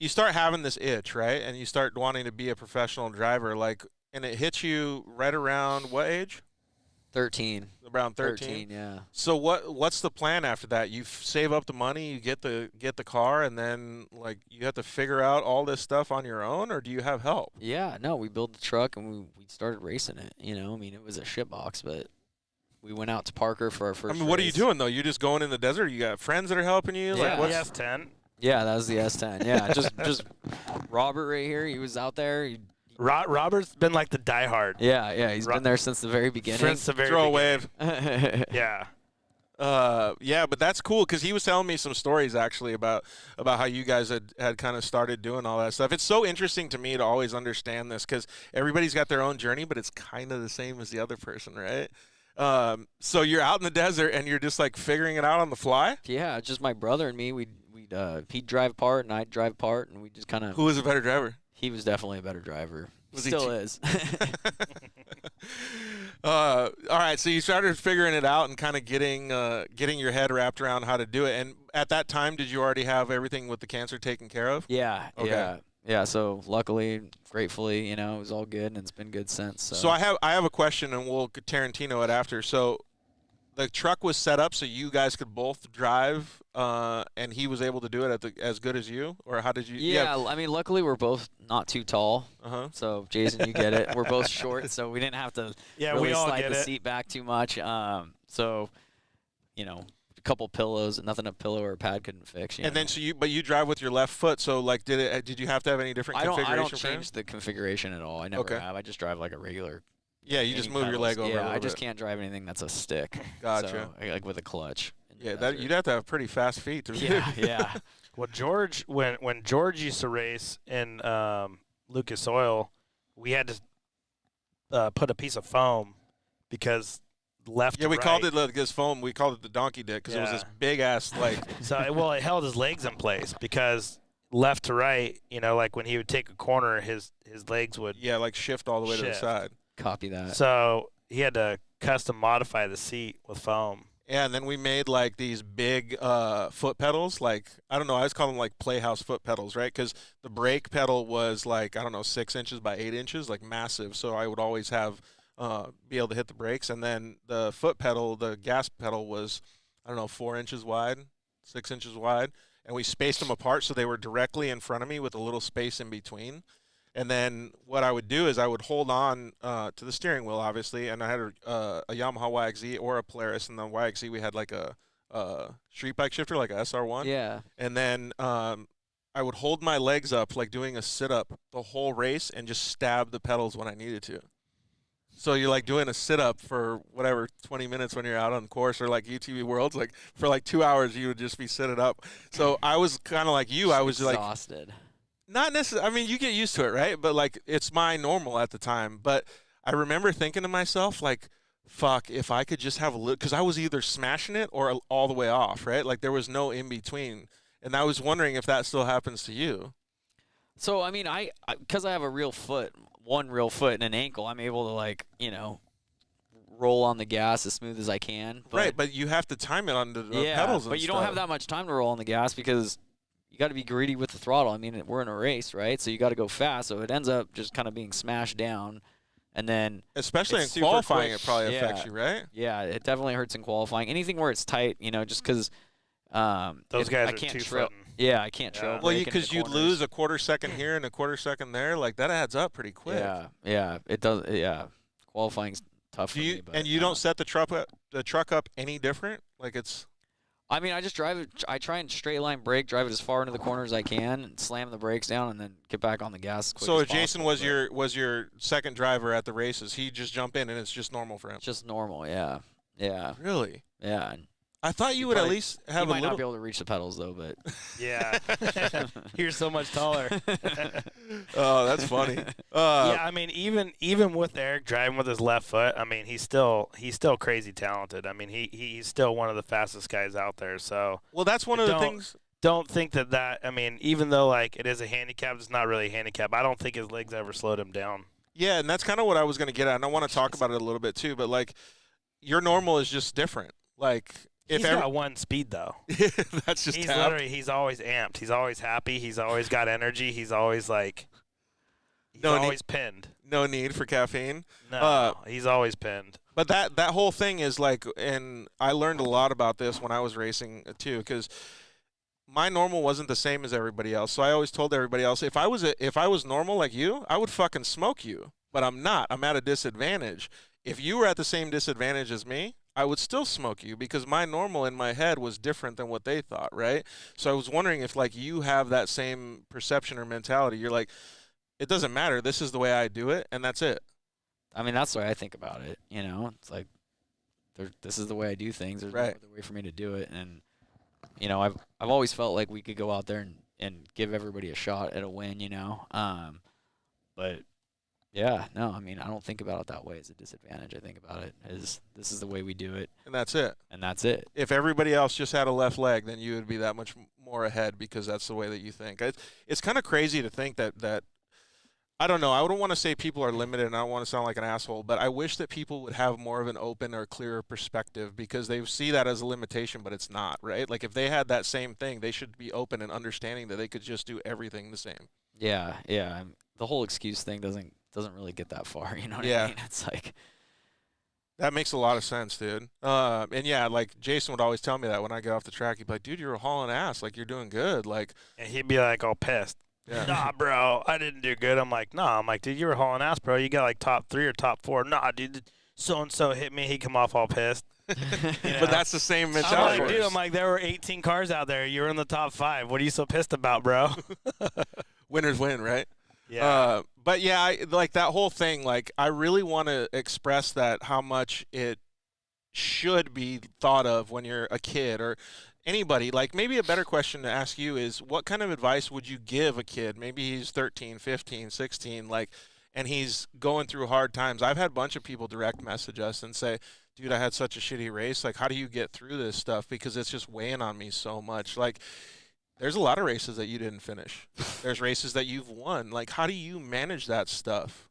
S2: having this itch, right? And you start wanting to be a professional driver, like, and it hits you right around what age?
S3: 13.
S2: Around 13?
S3: 13, yeah.
S2: So what's the plan after that? You save up the money, you get the car, and then like you have to figure out all this stuff on your own, or do you have help?
S3: Yeah, no, we built the truck and we started racing it. I mean, it was a shitbox, but we went out to Parker for our first.
S2: I mean, what are you
S3: race.
S2: doing though? You just going in the desert? You got friends that are helping you?
S3: Yeah.
S2: Like what's
S4: Yes, 10.
S3: Yeah, that was the S10. Yeah, just Robert right here. He was out there.
S4: Robert's been like the diehard.
S3: Yeah, he's been there since the very beginning.
S2: Throw a wave.
S4: Yeah.
S2: Yeah, but that's cool because he was telling me some stories actually about how you guys had kind of started doing all that stuff. It's so interesting to me to always understand this because everybody's got their own journey, but it's kind of the same as the other person, right? So you're out in the desert and you're just like figuring it out on the fly?
S3: Yeah, just my brother and me. We he'd drive part and I'd drive part, and we just kind of.
S2: Who was a better driver?
S3: He was definitely a better driver.
S2: Was he
S3: Still is.
S2: All right, so you started figuring it out and kind of getting your head wrapped around how to do it. And at that time, did you already have everything with the cancer taken care of?
S3: Yeah.
S2: Okay.
S3: Yeah. So luckily, gratefully, it was all good, and it's been good since.
S2: So I have a question, and we'll Tarantino it after. So the truck was set up so you guys could both drive, and he was able to do it as good as you, or how did you?
S3: Yeah, I mean, luckily we're both not too tall.
S2: Uh-huh.
S3: So Jason, you get it. We're both short, so we didn't have to really
S4: we all
S3: slide
S4: get
S3: the
S4: it.
S3: seat back too much. So, a couple pillows, nothing a pillow or a pad couldn't fix.
S2: And then but you drive with your left foot. So like, did you have to have any different configuration?
S3: I don't
S2: for
S3: change
S2: him?
S3: the configuration at all. I never have. I just drive like a regular.
S2: Yeah, you just
S3: any
S2: move your leg
S3: pedals.
S2: over.
S3: Yeah,
S2: a
S3: I just
S2: bit.
S3: can't drive anything that's a stick.
S2: Gotcha.
S3: So, like with a clutch.
S2: Yeah, you'd have to have pretty fast feet to.
S3: Yeah.
S4: Well, George, when George used to race in Lucas Oil, we had to put a piece of foam because left.
S2: Yeah, we
S4: to
S2: called
S4: right,
S2: it this foam. We called it the donkey dick because it was this big ass like.
S4: So it held his legs in place because left to right, like when he would take a corner, his legs would.
S2: Yeah, like shift all the way to the
S4: Shift.
S2: side.
S3: Copy that.
S4: So he had to custom modify the seat with foam.
S2: Yeah, and then we made like these big foot pedals. Like I don't know, I always call them like playhouse foot pedals, right? Because the brake pedal was like 6 inches by 8 inches, like massive. So I would always have be able to hit the brakes, and then the foot pedal, the gas pedal was 4 inches wide, 6 inches wide, and we spaced them apart so they were directly in front of me with a little space in between. And then what I would do is I would hold on to the steering wheel, obviously, and I had a Yamaha YXZ or a Polaris. And the YXZ we had like a street bike shifter, like a SR1.
S3: Yeah.
S2: And then I would hold my legs up, like doing a sit-up the whole race, and just stab the pedals when I needed to. So you're like doing a sit-up for 20 minutes when you're out on course, or like UTV Worlds, like for like 2 hours you would just be sitting up. So I was kind of like you. I was like
S3: exhausted.
S2: Not necessarily. I mean, you get used to it, right? But like, it's my normal at the time. But I remember thinking to myself, like, fuck, if I could just have a little, because I was either smashing it or all the way off, right? Like, there was no in between. And I was wondering if that still happens to you.
S3: So, I mean, because I have one real foot and an ankle, I'm able to, roll on the gas as smooth as I can.
S2: Right, but you have to time it on the pedals and
S3: but you don't have that much time to roll on the gas because you got to be greedy with the throttle. I mean, we're in a race, right? So you got to go fast. So it ends up just kind of being smashed down, and then
S2: especially in
S3: super
S2: qualifying,
S3: quick.
S2: it probably affects you, right?
S3: Yeah, it definitely hurts in qualifying. Anything where it's tight, just because
S4: those guys
S3: I
S4: are
S3: can't
S4: two-footing.
S3: Yeah, I can't trail.
S2: Well,
S3: brake
S2: because
S3: into
S2: you'd
S3: corners.
S2: lose a quarter second here and a quarter second there, like that adds up pretty quick.
S3: Yeah, it does. Yeah, qualifying's tough for me. But,
S2: you don't set the truck up any different? Like it's.
S3: I mean, I just drive it. I try and straight line brake, drive it as far into the corner as I can, and slam the brakes down, and then get back on the gas.
S2: So
S3: as
S2: if Jason
S3: possible,
S2: was your second driver at the races, he just jump in and it's just normal for him.
S3: it's just normal. Yeah.
S2: Really?
S3: Yeah. And
S2: I thought you would at least have
S3: he
S2: a
S3: might
S2: little.
S3: not be able to reach the pedals though, but
S4: Yeah. You're so much taller.
S2: Oh, that's funny.
S4: Yeah, I mean, even with Eric driving with his left foot, I mean, he's still crazy talented. I mean, he's still one of the fastest guys out there. So
S2: Well, that's one of the things.
S4: Don't think that. I mean, even though like it is a handicap, it's not really a handicap. I don't think his legs ever slowed him down.
S2: Yeah, and that's kind of what I was going to get at, and I want to talk about it a little bit too. But like, your normal is just different. Like.
S4: He's got one speed though.
S2: That's just
S4: he's
S2: tapped.
S4: he's always amped. He's always happy. He's always got energy. He's always like
S2: always
S4: pinned.
S2: No need for caffeine.
S4: No, he's always pinned.
S2: But that whole thing is like, and I learned a lot about this when I was racing too, because my normal wasn't the same as everybody else. So I always told everybody else, if I was normal like you, I would fucking smoke you. But I'm not. I'm at a disadvantage. If you were at the same disadvantage as me, I would still smoke you because my normal in my head was different than what they thought, right? So I was wondering if like you have that same perception or mentality. You're like, it doesn't matter. This is the way I do it, and that's it.
S3: I mean, that's the way I think about it. It's like this is the way I do things. There's no other way for me to do it, and I've always felt like we could go out there and give everybody a shot at a win. But Yeah, no, I mean, I don't think about it that way as a disadvantage. I think about it as this is the way we do it,
S2: And that's it.
S3: and that's it.
S2: If everybody else just had a left leg, then you would be that much more ahead because that's the way that you think. It's kind of crazy to think that I don't know. I don't want to say people are limited, and I don't want to sound like an asshole, but I wish that people would have more of an open or clearer perspective because they see that as a limitation, but it's not, right? Like if they had that same thing, they should be open and understanding that they could just do everything the same.
S3: Yeah, yeah. The whole excuse thing doesn't really get that far. You know what
S2: Yeah.
S3: I mean? It's like,
S2: That makes a lot of sense, dude. And yeah, like Jason would always tell me that when I get off the track, he'd be like, dude, you're hauling ass. Like you're doing good. Like,
S4: And he'd be like all pissed.
S2: yeah.
S4: Nah, bro, I didn't do good. I'm like, nah. I'm like, dude, you were hauling ass, bro. You got like top 3 or top 4. Nah, dude, so-and-so hit me. He'd come off all pissed. You know?
S2: But that's the same
S4: I'm
S2: mentality.
S4: like, dude, I'm like, there were 18 cars out there. You were in the top 5. What are you so pissed about, bro?
S2: Winners win, right?
S4: Yeah.
S2: But yeah, like that whole thing, like I really want to express that how much it should be thought of when you're a kid or anybody. Like maybe a better question to ask you is what kind of advice would you give a kid? Maybe he's 13, 15, 16, like, and he's going through hard times. I've had a bunch of people direct message us and say, dude, I had such a shitty race. Like, how do you get through this stuff? Because it's just weighing on me so much. Like, there's a lot of races that you didn't finish. There's races that you've won. Like, how do you manage that stuff?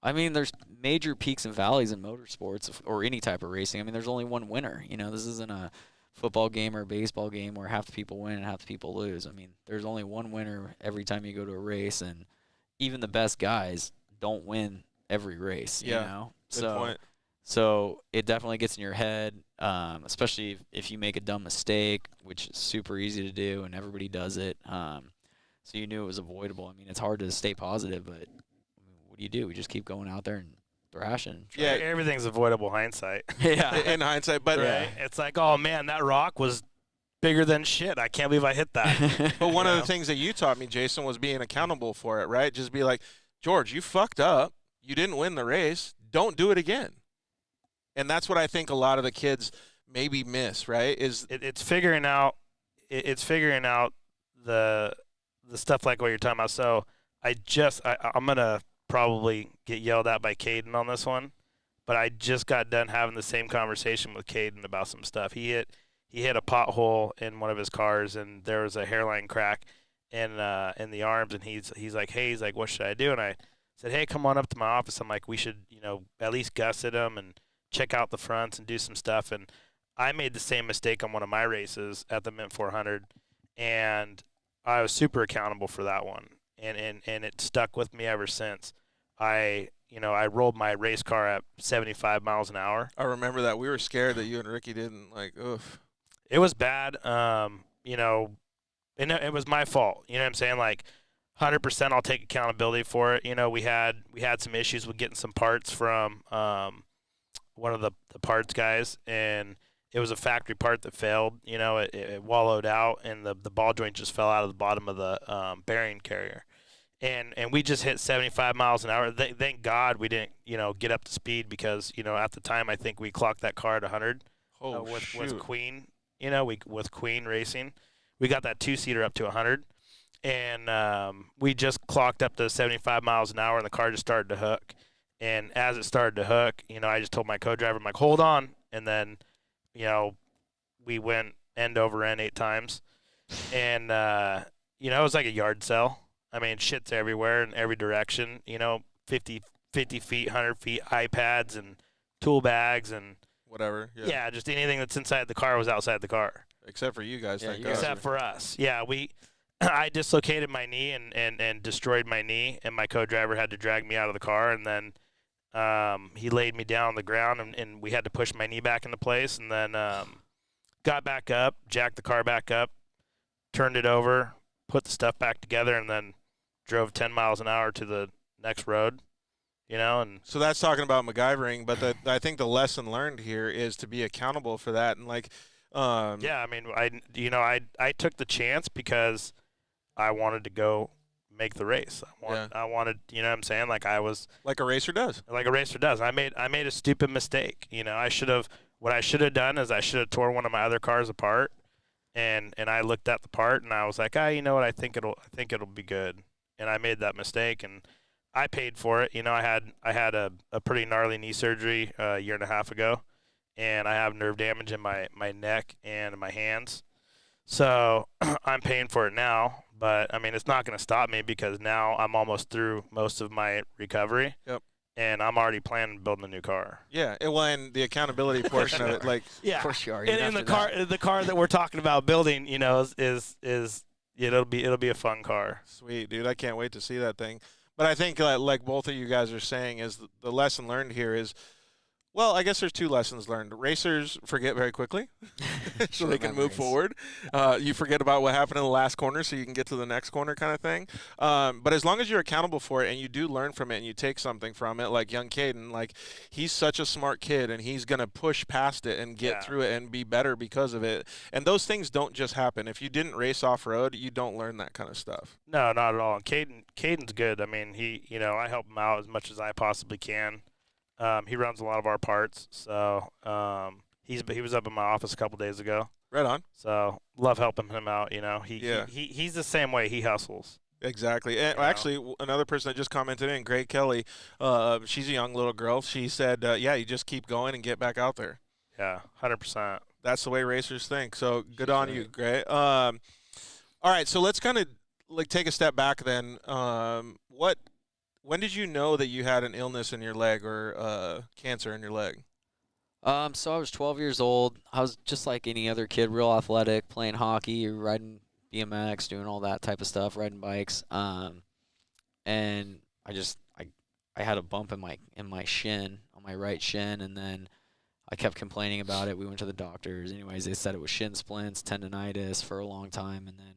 S3: I mean, there's major peaks and valleys in motorsports or any type of racing. I mean, there's only one winner. You know, this isn't a football game or a baseball game where half the people win and half the people lose. I mean, there's only one winner every time you go to a race, and even the best guys don't win every race.
S2: Yeah,
S3: You know,
S2: Good point.
S3: So it definitely gets in your head, especially if you make a dumb mistake, which is super easy to do, and everybody does it. So you knew it was avoidable. I mean, it's hard to stay positive, but what do? We just keep going out there and thrashing.
S2: Yeah.
S4: Everything's avoidable hindsight.
S3: Yeah.
S2: In hindsight, but
S4: Right? It's like, oh, man, that rock was bigger than shit. I can't believe I hit that.
S2: but one of
S4: Yeah.
S2: the things that you taught me, Jason, was being accountable for it, right? Just be like, George, you fucked up. You didn't win the race. Don't do it again. And that's what I think a lot of the kids maybe miss, right? Is
S4: It's figuring out the stuff like what you're talking about. So I'm gonna probably get yelled at by Caden on this one, but I just got done having the same conversation with Caden about some stuff. He hit a pothole in one of his cars, and there was a hairline crack in the arms, and he's like, hey, what should I do? And I said, hey, come on up to my office. I'm like, we should, at least gusset him and check out the fronts and do some stuff. And I made the same mistake on one of my races at the Mint 400, and I was super accountable for that one, and it stuck with me ever since. I rolled my race car at 75 miles an hour.
S2: I remember that we were scared that you and Ricky didn't oof.
S4: It was bad, and it was my fault. You know what I'm saying? Like, 100% I'll take accountability for it. We had some issues with getting some parts from one of the parts guys, and it was a factory part that failed. It wallowed out, and the ball joint just fell out of the bottom of the bearing carrier. And we just hit 75 miles an hour. Thank God we didn't, get up to speed because, at the time I think we clocked that car at 100 with Queen. With Queen Racing, we got that 2-seater up to 100, and we just clocked up to 75 miles an hour, and the car just started to hook. And as it started to hook, I just told my co-driver, I'm like, hold on, and then, we went end over end 8 times, and it was like a yard sale. I mean, shit's everywhere in every direction. 50 feet, 100 feet, iPads and tool bags and
S2: Whatever.
S4: yeah, just anything that's inside the car was outside the car.
S2: Except for you guys,
S3: Yeah,
S2: thank
S3: you
S2: God.
S3: guys
S4: Except for us. Yeah, I dislocated my knee and destroyed my knee, and my co-driver had to drag me out of the car, and then he laid me down on the ground, and we had to push my knee back into place, and then got back up, jacked the car back up, turned it over, put the stuff back together, and then drove 10 miles an hour to the next road, and
S2: So that's talking about MacGyvering, but I think the lesson learned here is to be accountable for that. And
S4: yeah, I mean, I took the chance because I wanted to go make the race. I wanted, you know what I'm saying? Like I was
S2: like a racer does.
S4: like a racer does. I made a stupid mistake. What I should have done is I should have tore one of my other cars apart, and I looked at the part and I was like, you know what? I think it'll be good. And I made that mistake, and I paid for it. You know, I had a pretty gnarly knee surgery a year and a half ago, and I have nerve damage in my neck and my hands. So I'm paying for it now, but I mean, it's not going to stop me because now I'm almost through most of my recovery.
S2: Yep.
S4: And I'm already planning on building a new car.
S2: Yeah, and the accountability portion of it, like,
S4: Yeah,
S3: Of course you are.
S4: and the car that we're talking about building, you know, is it'll be a fun car.
S2: sweet, dude. I can't wait to see that thing. But I think, like both of you guys are saying, is the lesson learned here is, well, I guess there's two lessons learned. Racers forget very quickly, so they can move forward. You forget about what happened in the last corner, so you can get to the next corner, kind of thing. But as long as you're accountable for it and you do learn from it and you take something from it, like young Caden, like he's such a smart kid and he's gonna push past it and get through it and be better because of it. And those things don't just happen. If you didn't race off road, you don't learn that kind of stuff.
S4: No, not at all. And Caden's good. I mean, I help him out as much as I possibly can. He runs a lot of our parts, so he was up in my office a couple days ago.
S2: Right on.
S4: So love helping him out. You know, he's the same way. He hustles.
S2: Exactly. And actually, another person that just commented in, Gray Kelly, she's a young little girl. She said, yeah, you just keep going and get back out there.
S4: Yeah, 100%.
S2: That's the way racers think. So good on you, Gray. All right, so let's kind of like take a step back then. When did you know that you had an illness in your leg or cancer in your leg?
S3: So I was 12 years old. I was just like any other kid, real athletic, playing hockey, riding BMX, doing all that type of stuff, riding bikes. And I had a bump in my shin, on my right shin, and then I kept complaining about it. We went to the doctors. Anyways, they said it was shin splints, tendonitis for a long time. And then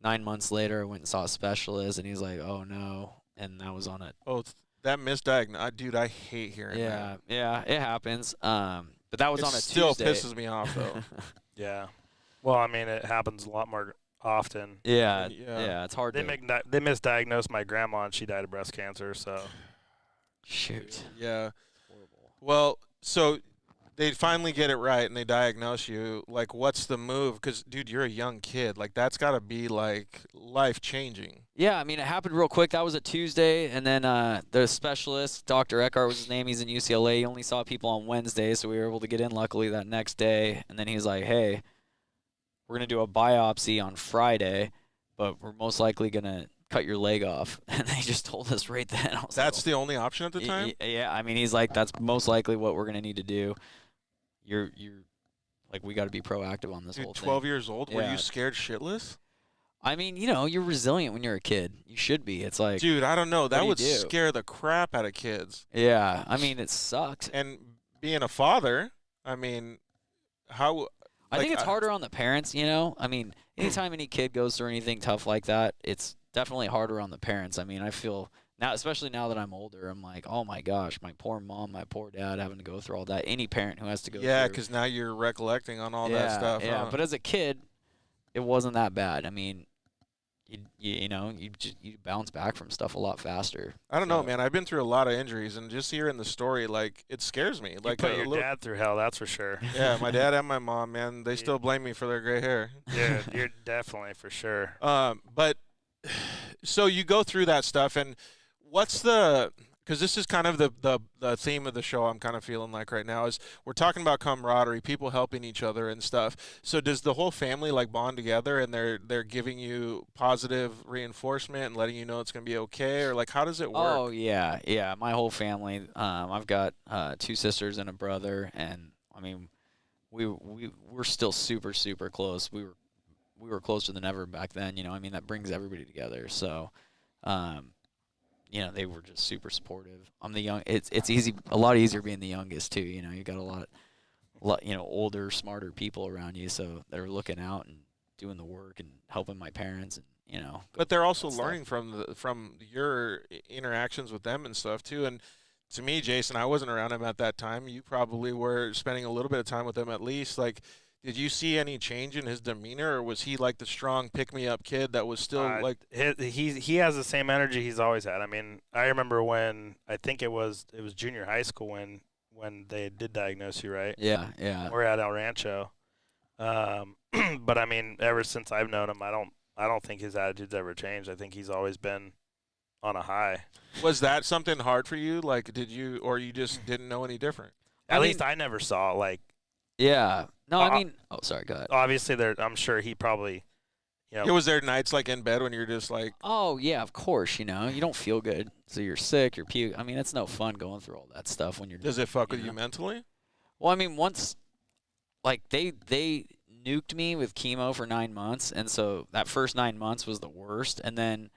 S3: 9 months later, I went and saw a specialist, and he's like, "Oh no." And that was on it.
S2: Oh, that misdiagnosed. Dude, I hate hearing that.
S3: Yeah, it happens. But that was on a
S2: Tuesday. It still pisses me off, though.
S4: Yeah. Well, I mean, it happens a lot more often.
S3: Yeah, it's hard
S4: they misdiagnosed my grandma, and she died of breast cancer, so.
S3: Shoot.
S2: Yeah.
S3: Horrible.
S2: Well, so they finally get it right, and they diagnose you. Like, what's the move? Because, dude, you're a young kid. Like, that's got to be, like, life-changing.
S3: Yeah, I mean, it happened real quick. That was a Tuesday, and then the specialist, Dr. Eckhart was his name. He's in UCLA. He only saw people on Wednesday, so we were able to get in, luckily, that next day. And then he was like, hey, we're going to do a biopsy on Friday, but we're most likely going to cut your leg off. And they just told us right then.
S2: That's the only option at the time?
S3: Yeah, I mean, he's like, that's most likely what we're going to need to do. You're like, we got to be proactive on this whole thing.
S2: 12 years old? Yeah. Were you scared shitless?
S3: I mean, you know, you're resilient when you're a kid. You should be. It's like,
S2: dude, I don't know. That would scare the crap out of kids.
S3: Yeah, I mean, it sucks.
S2: And being a father, I mean, how?
S3: I think it's harder on the parents, you know? I mean, anytime any kid goes through anything tough like that, it's definitely harder on the parents. I mean, I feel now, especially now that I'm older, I'm like, oh my gosh, my poor mom, my poor dad having to go through all that. Any parent who has to go through.
S2: Yeah, because now you're recollecting on all that stuff.
S3: Yeah,
S2: huh?
S3: But as a kid, it wasn't that bad. I mean, you bounce back from stuff a lot faster.
S2: I don't know, man. I've been through a lot of injuries, and just hearing the story, like, it scares me. Like,
S4: you put your dad through hell, that's for sure.
S2: Yeah, my dad and my mom, man, they still blame me for their gray hair.
S4: Yeah, you're definitely for sure.
S2: But so you go through that stuff, and what's the? Because this is kind of the theme of the show I'm kind of feeling like right now is we're talking about camaraderie, people helping each other and stuff. So does the whole family like bond together and they're giving you positive reinforcement and letting you know it's going to be okay? Or like how does it work?
S3: Oh, yeah. My whole family, I've got 2 sisters and a brother. And, I mean, we're still super, super close. We were closer than ever back then. You know, I mean, that brings everybody together. So, you know, they were just super supportive. I'm the young. It's a lot easier being the youngest too. You know, you got a lot, you know, older, smarter people around you, so they're looking out and doing the work and helping my parents, and you know.
S2: But they're also learning from your interactions with them and stuff too. And to me, Jason, I wasn't around him at that time. You probably were spending a little bit of time with him at least. Like, did you see any change in his demeanor, or was he like the strong pick-me-up kid that was still like?
S4: He has the same energy he's always had. I mean, I remember when I think it was junior high school when they did diagnose you, right?
S3: Yeah.
S4: We're at El Rancho, but I mean, ever since I've known him, I don't think his attitude's ever changed. I think he's always been on a high.
S2: Was that something hard for you? Like, did you, or you just didn't know any different?
S4: At least I never saw like.
S3: Yeah. No, I mean. Oh, sorry. Go ahead.
S4: Obviously, I'm sure he probably.
S2: Yeah, was there nights like in bed when you're just like?
S3: Oh yeah, of course. You don't feel good, so you're sick, you're puke. I mean, it's no fun going through all that stuff when you're.
S2: Does it fuck with you mentally?
S3: Well, I mean, once, like they nuked me with chemo for 9 months, and so that first 9 months was the worst, and then,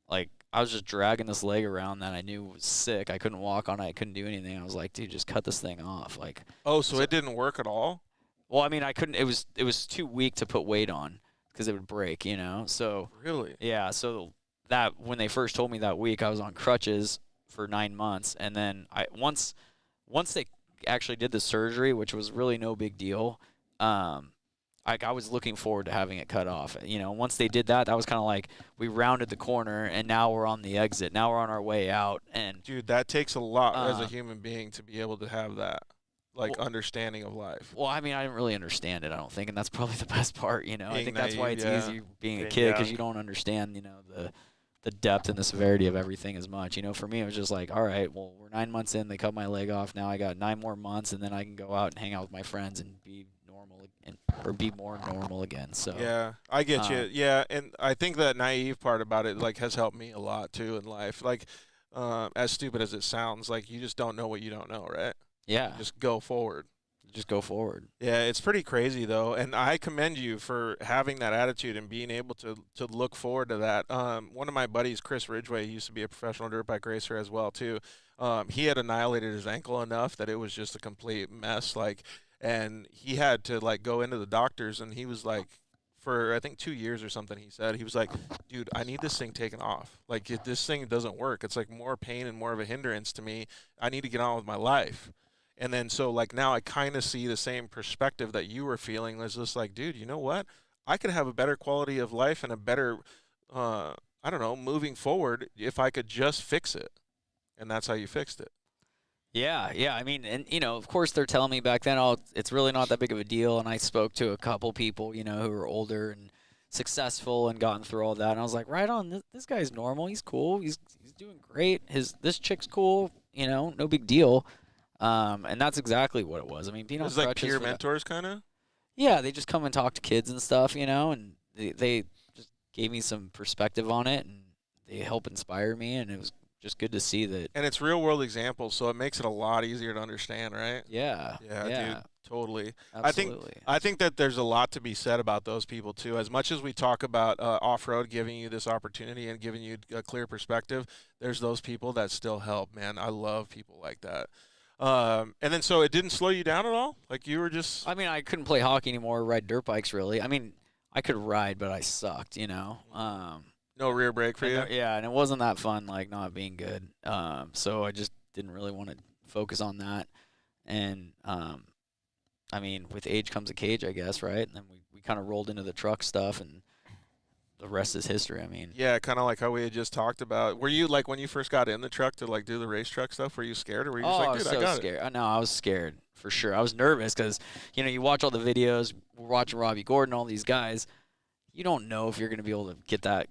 S3: like, I was just dragging this leg around that I knew was sick. I couldn't walk on it. I couldn't do anything. I was like, dude, just cut this thing off. Like.
S2: Oh, so it didn't work at all?
S3: Well, I mean, I couldn't. It was too weak to put weight on because it would break. So.
S2: Really?
S3: Yeah. So that when they first told me that week, I was on crutches for 9 months, and then once they actually did the surgery, which was really no big deal. I was looking forward to having it cut off. Once they did that, that was kind of like we rounded the corner, and now we're on the exit. Now we're on our way out. And
S2: dude, that takes a lot as a human being to be able to have that, understanding of life.
S3: Well, I mean, I didn't really understand it, I don't think, and that's probably the best part. I think that's why it's
S2: naive,
S3: easy being a kid because you don't understand, the depth and the severity of everything as much. For me, it was just like, all right, well, we're 9 months in. They cut my leg off. Now I got 9 more months, and then I can go out and hang out with my friends and be normal or be more normal again. So
S2: yeah, I get you. Yeah, and I think that naive part about it has helped me a lot too in life. As stupid as it sounds, you just don't know what you don't know, right?
S3: Yeah,
S2: just go forward.
S3: Just go forward.
S2: Yeah, it's pretty crazy though, and I commend you for having that attitude and being able to look forward to that. One of my buddies, Chris Ridgway, he used to be a professional dirt bike racer as well too. He had annihilated his ankle enough that it was just a complete mess. And he had to go into the doctors, and he was for I think 2 years or something. He said he was like, dude, I need this thing taken off. If this thing doesn't work, it's more pain and more of a hindrance to me. I need to get on with my life. And then so now I kind of see the same perspective that you were feeling. It's just dude, you know what? I could have a better quality of life and a better, I don't know, moving forward if I could just fix it. And that's how you fixed it.
S3: Yeah. I mean, and, of course they're telling me back then, it's really not that big of a deal. And I spoke to a couple people, who were older and successful and gotten through all that. And I was like, right on, this guy's normal. He's cool. He's doing great. This chick's cool, no big deal. And that's exactly what it was. I mean, being on crutches.
S2: Peer mentors, kind of?
S3: Yeah, they just come and talk to kids and stuff, and they just gave me some perspective on it, and they help inspire me, and it was just good to see that.
S2: And it's real world examples, so it makes it a lot easier to understand, right?
S3: Yeah.
S2: Yeah, dude, totally.
S3: Absolutely.
S2: I think that there's a lot to be said about those people too. As much as we talk about off-road giving you this opportunity and giving you a clear perspective, there's those people that still help, man. I love people like that. And then so it didn't slow you down at all? You were just...
S3: I mean, I couldn't play hockey anymore or ride dirt bikes, really. I mean, I could ride, but I sucked,
S2: No rear brake for you?
S3: Yeah, and it wasn't that fun, not being good. So I just didn't really want to focus on that. And, I mean, with age comes a cage, I guess, right? And then we kind of rolled into the truck stuff, and the rest is history. I mean,
S2: yeah, kind of like how we had just talked about. Were you when you first got in the truck to do the race truck stuff? Were you scared, or were you just
S3: I was
S2: dude,
S3: so
S2: I got
S3: scared.
S2: it?
S3: No, I was scared for sure. I was nervous because you watch all the videos. We're watching Robbie Gordon, all these guys. You don't know if you're going to be able to get that,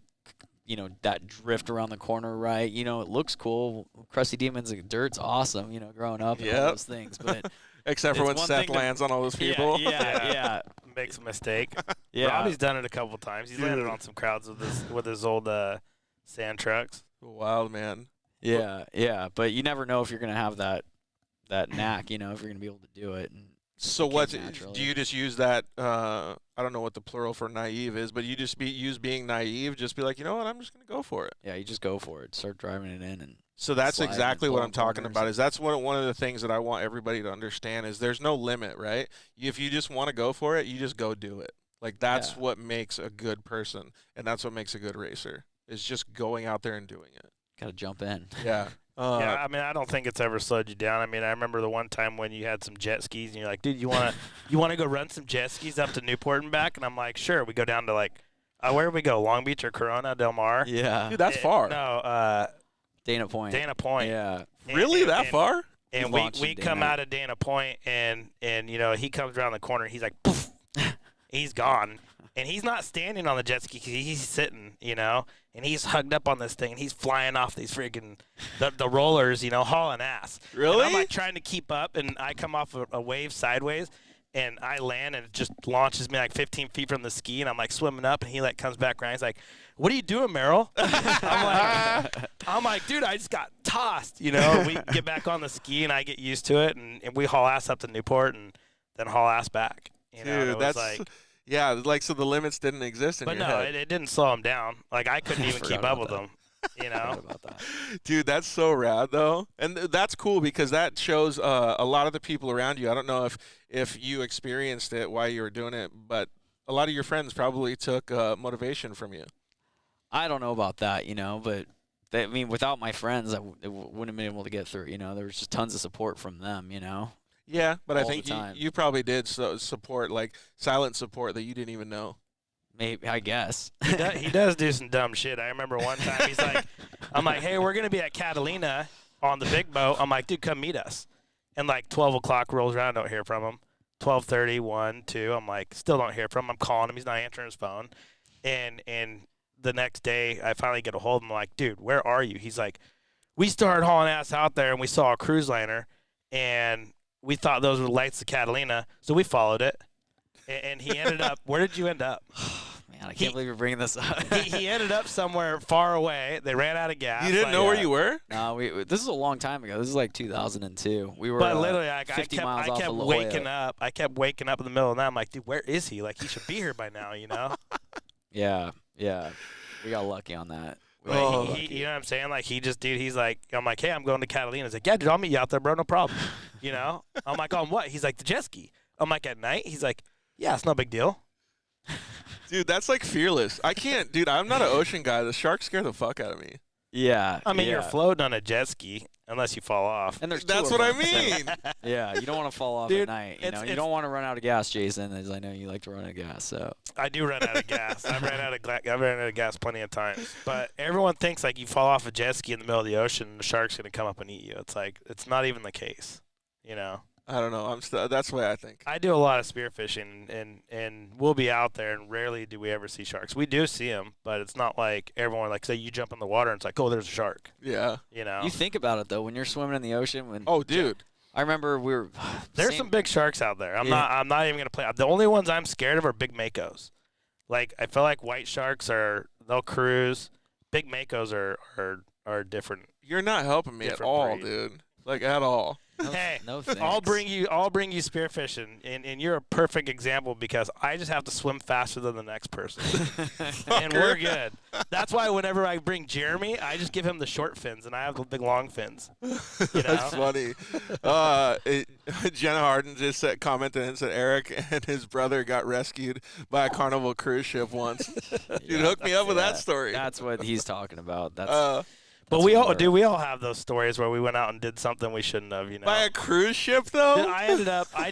S3: that drift around the corner right. It looks cool. Crusty Demons and dirt's awesome. Growing up and all those things, but.
S2: Except for when Seth lands on all those people.
S3: Yeah.
S4: Makes a mistake.
S3: Yeah.
S4: Robbie's done it a couple times. He's landed on some crowds with his old sand trucks.
S2: Wild, man.
S3: Yeah. But you never know if you're going to have that knack, if you're going to be able to do it. And
S2: so do you just use that, I don't know what the plural for naive is, but you just use being naive, just be like, you know what, I'm just going to go for it.
S3: Yeah, you just go for it. Start driving it in and
S2: so that's exactly what I'm talking about. Is that's one of the things that I want everybody to understand is there's no limit, right? If you just want to go for it, you just go do it. That's what makes a good person, and that's what makes a good racer. Is just going out there and doing it.
S3: Got to jump in.
S2: Yeah.
S4: Yeah, I mean, I don't think it's ever slowed you down. I mean, I remember the one time when you had some jet skis, and you're like, dude, you wanna go run some jet skis up to Newport and back? And I'm like, sure. We go down to where do we go? Long Beach or Corona Del Mar?
S3: Yeah.
S2: Dude, that's far.
S4: No,
S3: Dana Point.
S4: Yeah.
S2: Really? That far?
S4: And we come out of Dana Point, and he comes around the corner. He's like, poof, he's gone. And he's not standing on the jet ski, he's sitting, and he's hugged up on this thing, and he's flying off these freaking the rollers, hauling ass.
S2: Really?
S4: And I'm like trying to keep up, and I come off a wave sideways, and I land, and it just launches me like 15 feet from the ski, and I'm like swimming up, and he like comes back around. He's like, "What are you doing, Merrill?" I'm like, dude, I just got tossed. We get back on the ski, and I get used to it, and we haul ass up to Newport, and then haul ass back.
S2: Dude, that's like. Yeah, like so the limits didn't exist in your head.
S4: But no, it didn't slow him down. Like I couldn't even keep up with him.
S3: About that.
S2: Dude, that's so rad though, and that's cool because that shows a lot of the people around you. I don't know if you experienced it while you were doing it, but a lot of your friends probably took motivation from you.
S3: I don't know about that, but without my friends, I wouldn't have been able to get through. There was just tons of support from them.
S2: Yeah, but I
S3: all
S2: think
S3: the time.
S2: you probably did support, like silent support that you didn't even know.
S3: Maybe, I guess.
S4: He does do some dumb shit. I remember one time I'm like, hey, we're going to be at Catalina on the big boat. I'm like, dude, come meet us. And like 12 o'clock rolls around, I don't hear from him. 12:30, 1, 2, I'm like, still don't hear from him. I'm calling him. He's not answering his phone. And the next day, I finally get a hold of him. I'm like, dude, where are you? He's like, we started hauling ass out there, and we saw a cruise liner, and we thought those were the lights of Catalina, so we followed it. And he ended up, where did you end up?
S3: Man, I can't believe you're bringing this up.
S4: he ended up somewhere far away. They ran out of gas.
S2: You didn't know where you were?
S3: No, this is a long time ago. This is like 2002. We were
S4: but literally, I
S3: 50
S4: kept
S3: miles off of La
S4: waking
S3: Jolla.
S4: up. I kept waking up in the middle of the night. I'm like, dude, where is he? Like, he should be here by now,
S3: Yeah. We got lucky on that.
S4: You know what I'm saying? Like, he's like, I'm like, hey, I'm going to Catalina. He's like, yeah, dude, I'll meet you out there, bro, no problem. I'm like, on what? He's like, the jet ski. I'm like, at night? He's like, yeah, it's no big deal.
S2: Dude, that's like fearless. I can't, dude, I'm not an ocean guy. The sharks scare the fuck out of me.
S3: Yeah.
S4: I mean, you're floating on a jet ski unless you fall off.
S3: And there's
S2: That's what I mean.
S3: Yeah, you don't want to fall off
S4: Dude,
S3: at night. You don't want to run out of gas, Jason, as I know you like to run out of gas. So
S4: I do run out of gas. I've ran out of gas plenty of times. But everyone thinks like you fall off a jet ski in the middle of the ocean and the shark's gonna come up and eat you. It's like it's not even the case.
S2: I don't know. That's the way I think.
S4: I do a lot of spearfishing, and we'll be out there, and rarely do we ever see sharks. We do see them, but it's not like everyone, like, say you jump in the water, and it's like, oh, there's a shark.
S2: Yeah.
S3: You think about it, though, when you're swimming in the ocean.
S2: Oh, dude.
S3: I remember we were.
S4: There's some big sharks out there. I'm not even gonna play. The only ones I'm scared of are big makos. Like I feel like white sharks they'll cruise. Big makos are different.
S2: You're not helping me at all,
S4: breed.
S2: dude. Like at all.
S4: Hey,
S3: no thanks.
S4: I'll bring you spearfishing, and you're a perfect example because I just have to swim faster than the next person, and we're good. That's why whenever I bring Jeremy, I just give him the short fins, and I have the big long fins.
S2: That's funny. Jenna Hardin just commented and said Eric and his brother got rescued by a Carnival cruise ship once. Dude, hook me up with that story.
S3: That's what he's talking about. That's.
S4: But we all have those stories where we went out and did something we shouldn't have,
S2: By a cruise ship, though?
S4: I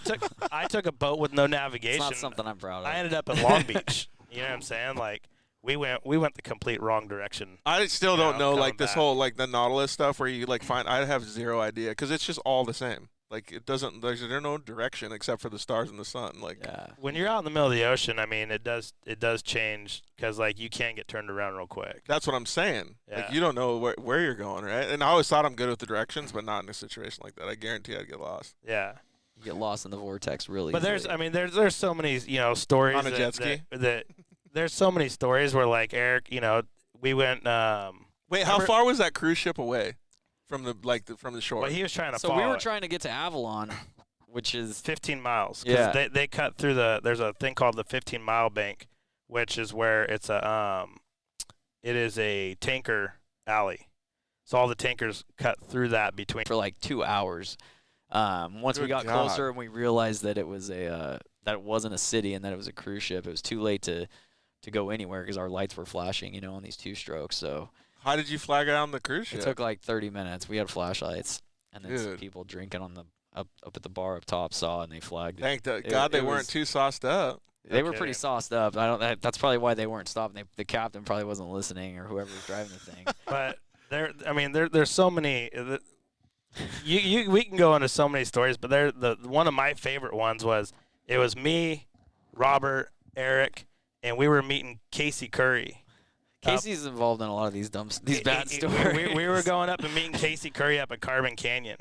S4: took a boat with no navigation.
S3: It's not something I'm proud of.
S4: I ended up in Long Beach. You know what I'm saying? Like we went the complete wrong direction.
S2: I still don't know, like this
S4: back.
S2: whole like the Nautilus stuff where you like find. I have zero idea because it's just all the same. Like it doesn't. There's no direction except for the stars and the sun. Like
S4: when you're out in the middle of the ocean, I mean, it does change because like you can get turned around real quick.
S2: That's what I'm saying.
S4: Yeah.
S2: Like you don't know where you're going, right? And I always thought I'm good with the directions, but not in a situation like that. I guarantee I'd get lost.
S4: Yeah.
S3: You get lost in the vortex really.
S4: But there's so many stories
S2: on a jet ski.
S4: That there's so many stories where like Eric, we went.
S2: Wait, how far was that cruise ship away? From the shore.
S4: Well, he was trying to.
S3: So we were trying to get to Avalon, which is
S4: 15 miles.
S3: Yeah.
S4: They cut through there's a thing called the 15-mile bank, which is where it is a tanker alley. So all the tankers cut through that between
S3: for like 2 hours. Once we got closer and we realized that it was that it wasn't a city and that it was a cruise ship, it was too late to go anywhere because our lights were flashing, on these 2 strokes. So.
S2: How did you flag it on the cruise ship?
S3: It took like 30 minutes. We had flashlights, and then some people drinking on the up at the bar up top saw, and they flagged.
S2: Thank God they weren't too sauced up.
S3: They were pretty sauced up. That's probably why they weren't stopping. The captain probably wasn't listening, or whoever was driving the thing.
S4: But there's so many. We can go into so many stories, but one of my favorite ones was it was me, Robert, Eric, and we were meeting Casey Curry.
S3: Casey's involved in a lot of these bad stories.
S4: We were going up and meeting Casey Curry up at Carbon Canyon.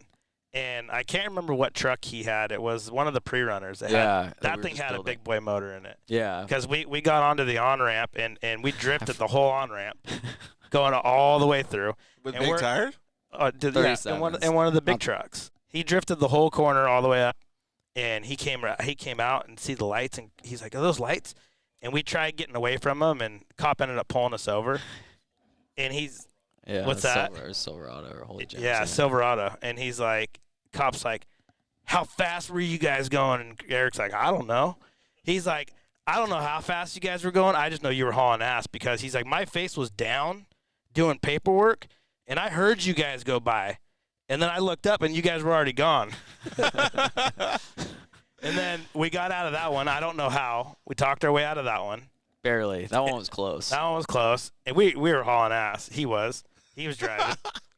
S4: And I can't remember what truck he had. It was one of the pre-runners. That thing had a big boy motor in it.
S3: Yeah.
S4: Because we got onto the on-ramp, and we drifted the whole on-ramp, going all the way through.
S2: With big tires?
S4: In one of the big trucks. He drifted the whole corner all the way up, and he came out and see the lights, and he's like, "Are those lights?" And we tried getting away from him, and cop ended up pulling us over. And he's, what's that?
S3: Silverado or Holy Gems.
S4: Yeah, Silverado. And he's like, cop's like, "How fast were you guys going?" And Eric's like, "I don't know." He's like, "I don't know how fast you guys were going. I just know you were hauling ass," because he's like, "My face was down doing paperwork, and I heard you guys go by. And then I looked up, and you guys were already gone." And then we got out of that one. I don't know how. We talked our way out of that one.
S3: Barely. That one was close.
S4: That one was close. And we were hauling ass. He was driving.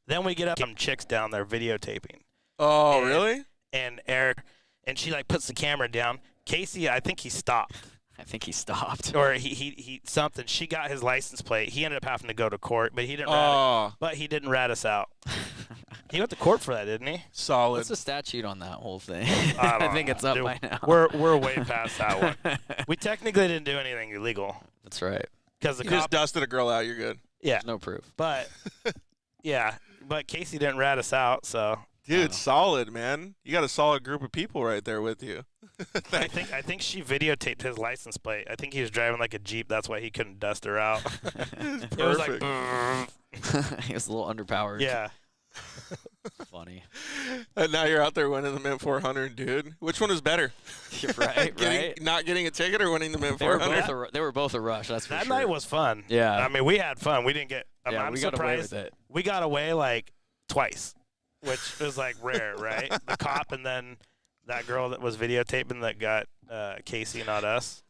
S4: Then we get up, some chicks down there videotaping.
S2: Oh, really?
S4: And Eric, and she like puts the camera down. Casey, I think he stopped. Or he something. She got his license plate. He ended up having to go to court, but he didn't rat us out. He went to court for that, didn't he?
S2: Solid.
S3: What's the statute on that whole thing?
S4: I
S3: think it's up by now.
S4: We're way past that one. We technically didn't do anything illegal.
S3: That's right.
S4: Because
S2: you just dusted a girl out, you're good.
S4: Yeah.
S3: There's no proof.
S4: But but Casey didn't rat us out, so.
S2: Dude, solid, man. You got a solid group of people right there with you.
S4: I think she videotaped his license plate. I think he was driving like a Jeep. That's why he couldn't dust her out. It was like,
S3: he was a little underpowered.
S4: Yeah.
S3: Funny.
S2: And now you're out there winning the Mint 400, dude. Which one is better?
S3: You're right.
S2: Not getting a ticket or winning the Mint 400?
S3: They were both a rush, that's for sure.
S4: That night was fun.
S3: Yeah.
S4: I mean, we had fun. We didn't get.
S3: Yeah,
S4: I'm
S3: we got away
S4: surprised
S3: with it.
S4: we got away like twice, which was like rare, right? The cop and then that girl that was videotaping that got Casey, not us.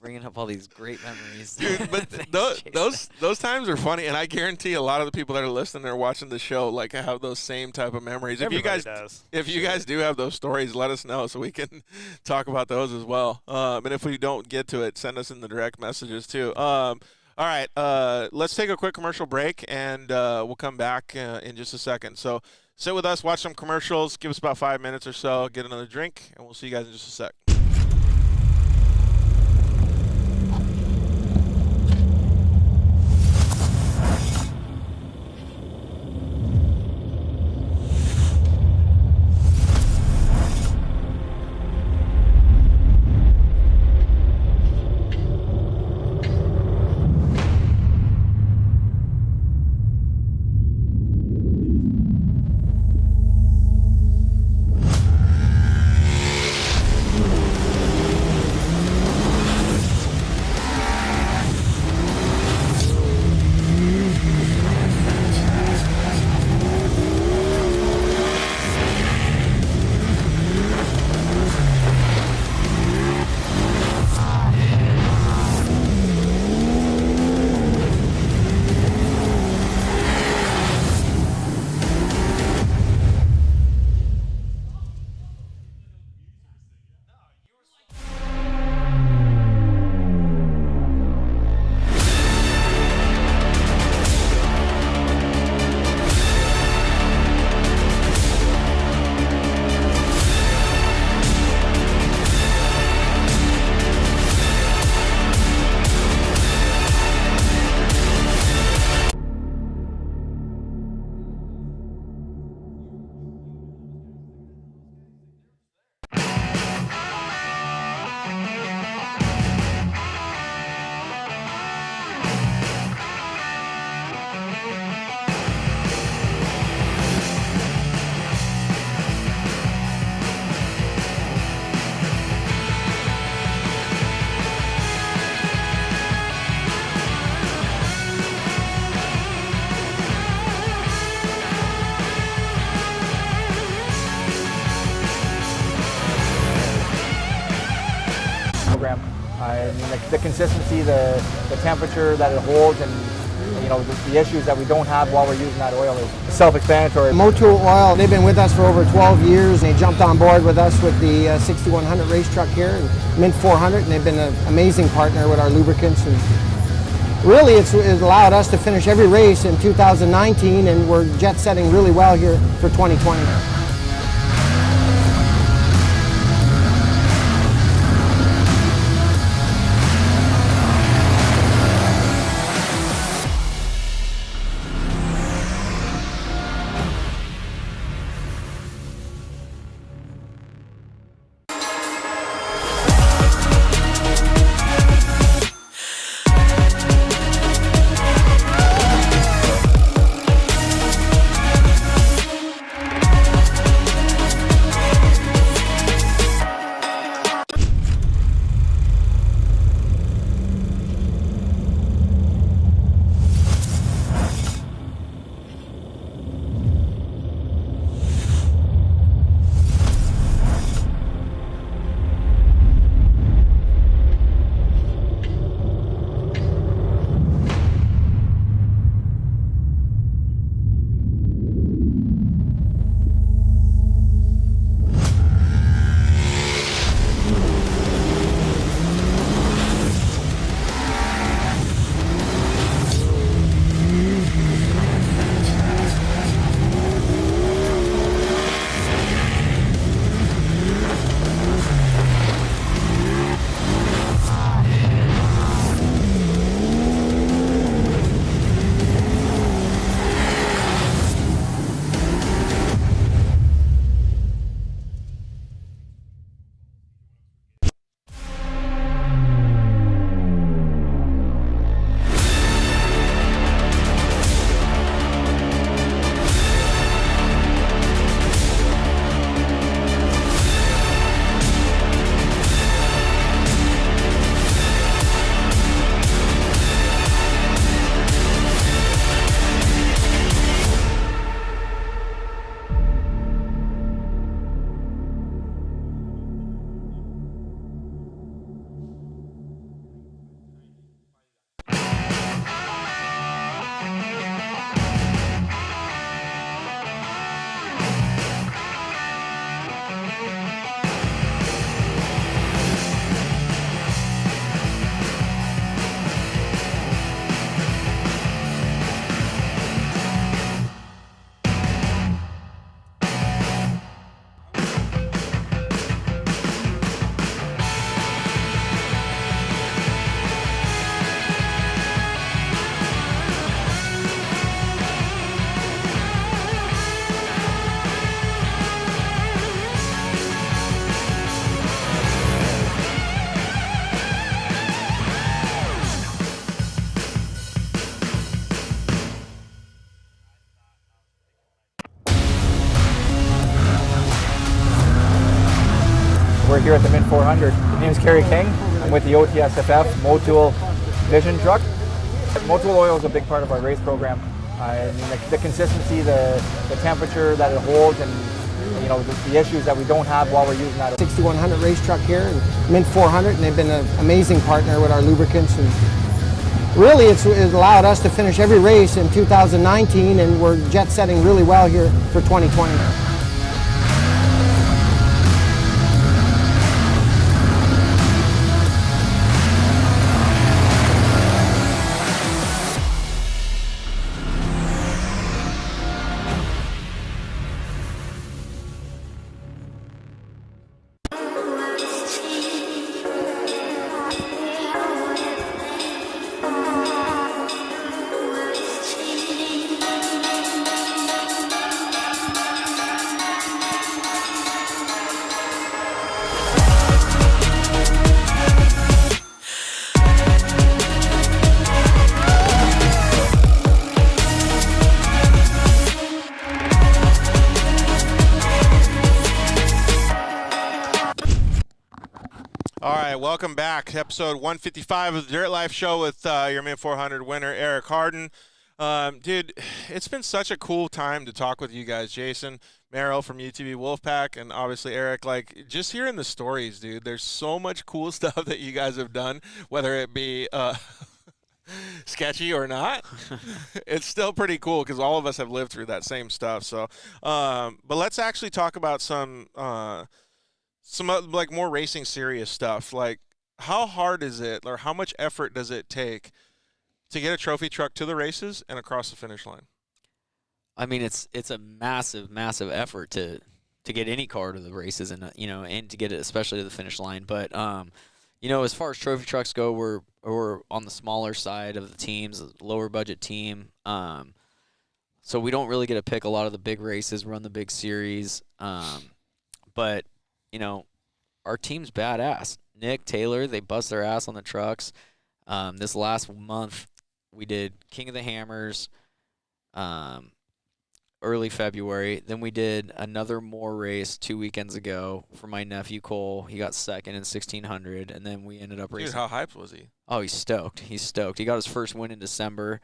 S3: Bringing up all these great memories.
S2: Dude, but those times are funny, and I guarantee a lot of the people that are listening or watching the show like have those same type of memories.
S4: Everybody does.
S2: If you guys do have those stories, let us know so we can talk about those as well. And if we don't get to it, send us in the direct messages too. All right, let's take a quick commercial break, and we'll come back in just a second. So sit with us, watch some commercials, give us about 5 minutes or so, get another drink, and we'll see you guys in just a sec.
S5: program. I mean, the consistency, the temperature that it holds, and the issues that we don't have while we're using that oil is self-explanatory.
S6: Motul Oil, they've been with us for over 12 years. They jumped on board with us with the 6100 race truck here, and Mint 400, and they've been an amazing partner with our lubricants. And really, it's allowed us to finish every race in 2019, and we're jet setting really well here for 2020.
S5: We're here at the Mint 400. My name is Kerry King. I'm with the OTSFF Motul Vision truck. Motul oil is a big part of our race program. I mean, the consistency, the temperature that it holds, and the issues that we don't have while we're using that.
S6: 6100 race truck here, and Mint 400, and they've been an amazing partner with our lubricants. And really, it's allowed us to finish every race in 2019, and we're jet setting really well here for 2020.
S2: All right, welcome back. Episode 155 of the Dirt Life Show with your Mint 400 winner, Eric Hardin. Dude, it's been such a cool time to talk with you guys, Jason, Merrill from UTV Wolfpack, and obviously Eric. Like, just hearing the stories, dude, there's so much cool stuff that you guys have done, whether it be sketchy or not, it's still pretty cool because all of us have lived through that same stuff. So, but let's actually talk about some like more racing serious stuff. Like, how hard is it, or how much effort does it take to get a trophy truck to the races and across the finish line?
S3: I mean, it's a massive effort to get any car to the races, and and to get it especially to the finish line. But as far as trophy trucks go, we're on the smaller side of the teams, lower budget team. So we don't really get to pick a lot of the big races, run the big series. But our team's badass. Nick, Taylor, they bust their ass on the trucks. This last month, we did King of the Hammers. Early February. Then we did another more race 2 weekends ago for my nephew Cole. He got second in 1600, and then we ended up racing.
S2: Dude, how hyped was he?
S3: Oh, he's stoked. He's stoked. He got his first win in December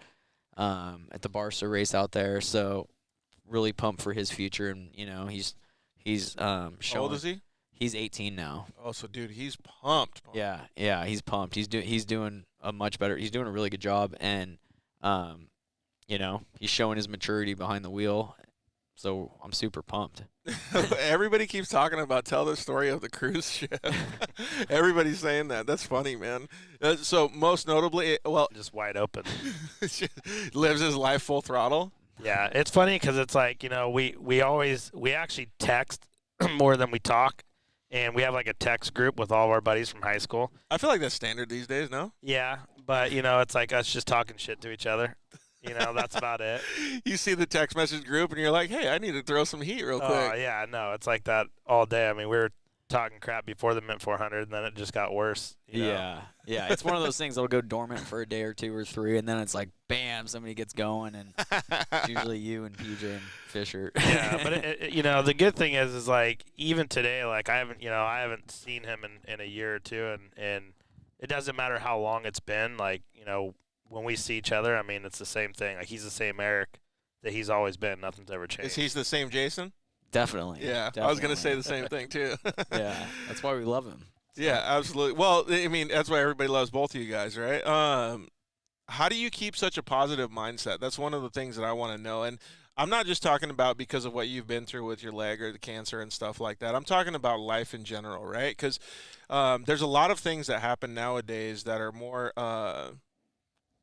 S3: at the Barca race out there. So really pumped for his future, and he's showing.
S2: How old is he?
S3: He's 18 now.
S2: Oh, so dude, he's pumped.
S3: Yeah, he's pumped. He's doing a much better. He's doing a really good job, and he's showing his maturity behind the wheel, so I'm super pumped.
S2: Everybody keeps talking about tell the story of the cruise ship. Everybody's saying that. That's funny, man. So most notably,
S4: Just wide open.
S2: lives his life full throttle.
S4: Yeah, it's funny because it's like, we actually text more than we talk, and we have like a text group with all of our buddies from high school.
S2: I feel like that's standard these days, no?
S4: Yeah, but it's like us just talking shit to each other. That's about it.
S2: You see the text message group, and you're like, hey, I need to throw some heat real quick.
S4: Oh, yeah, no, it's like that all day. I mean, we were talking crap before the Mint 400, and then it just got worse.
S3: Yeah. It's one of those things that'll go dormant for a day or two or three, and then it's like, bam, somebody gets going, and it's usually you and PJ and Fisher.
S4: Yeah, but the good thing is like even today, like I haven't seen him in a year or two, and it doesn't matter how long it's been. Like when we see each other, I mean, it's the same thing. Like he's the same Eric that he's always been. Nothing's ever changed.
S2: Is he the same Jason?
S3: Definitely.
S2: Yeah,
S3: definitely.
S2: I was gonna say the same thing too.
S3: Yeah, that's why we love him.
S2: Yeah, absolutely. Well, I mean, that's why everybody loves both of you guys, right? How do you keep such a positive mindset? That's one of the things that I want to know. And I'm not just talking about because of what you've been through with your leg or the cancer and stuff like that. I'm talking about life in general, right? Because there's a lot of things that happen nowadays that are more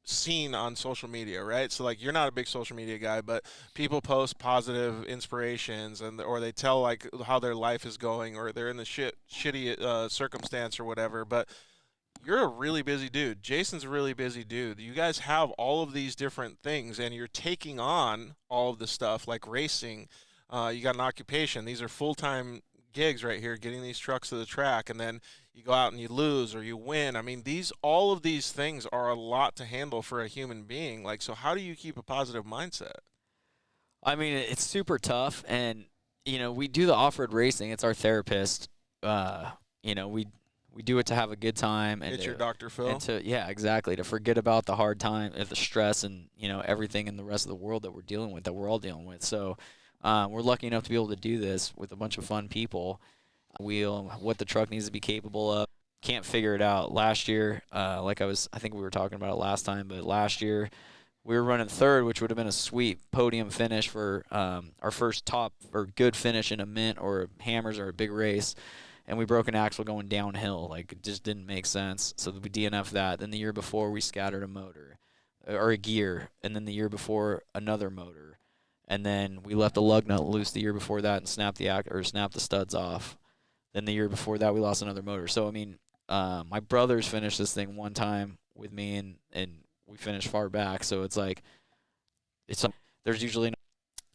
S2: seen on social media, right? So like you're not a big social media guy, but people post positive inspirations or they tell like how their life is going, or they're in the shitty circumstance or whatever. But you're a really busy dude. Jason's a really busy dude. You guys have all of these different things, and you're taking on all of the stuff like racing. You got an occupation. These are full-time gigs right here, getting these trucks to the track, and then you go out and you lose or you win. I mean, all of these things are a lot to handle for a human being. Like, so how do you keep a positive mindset?
S3: I mean, it's super tough, and we do the off-road racing. It's our therapist. We do it to have a good time, and
S2: It's your Dr. Phil.
S3: And exactly, to forget about the hard time, the stress, and everything in the rest of the world that we're dealing with, that we're all dealing with. So we're lucky enough to be able to do this with a bunch of fun people. What the truck needs to be capable of. Can't figure it out. Last year, I think we were talking about it last time, but last year we were running third, which would have been a sweet podium finish for our first top or good finish in a Mint or Hammers or a big race. And we broke an axle going downhill. Like, it just didn't make sense. So we DNF'd that. Then the year before, we scattered a motor or a gear. And then the year before, another motor. And then we left a lug nut loose the year before that and snapped the studs off. Then the year before that, we lost another motor. So, I mean, my brothers finished this thing one time with me, and we finished far back. So it's like, there's usually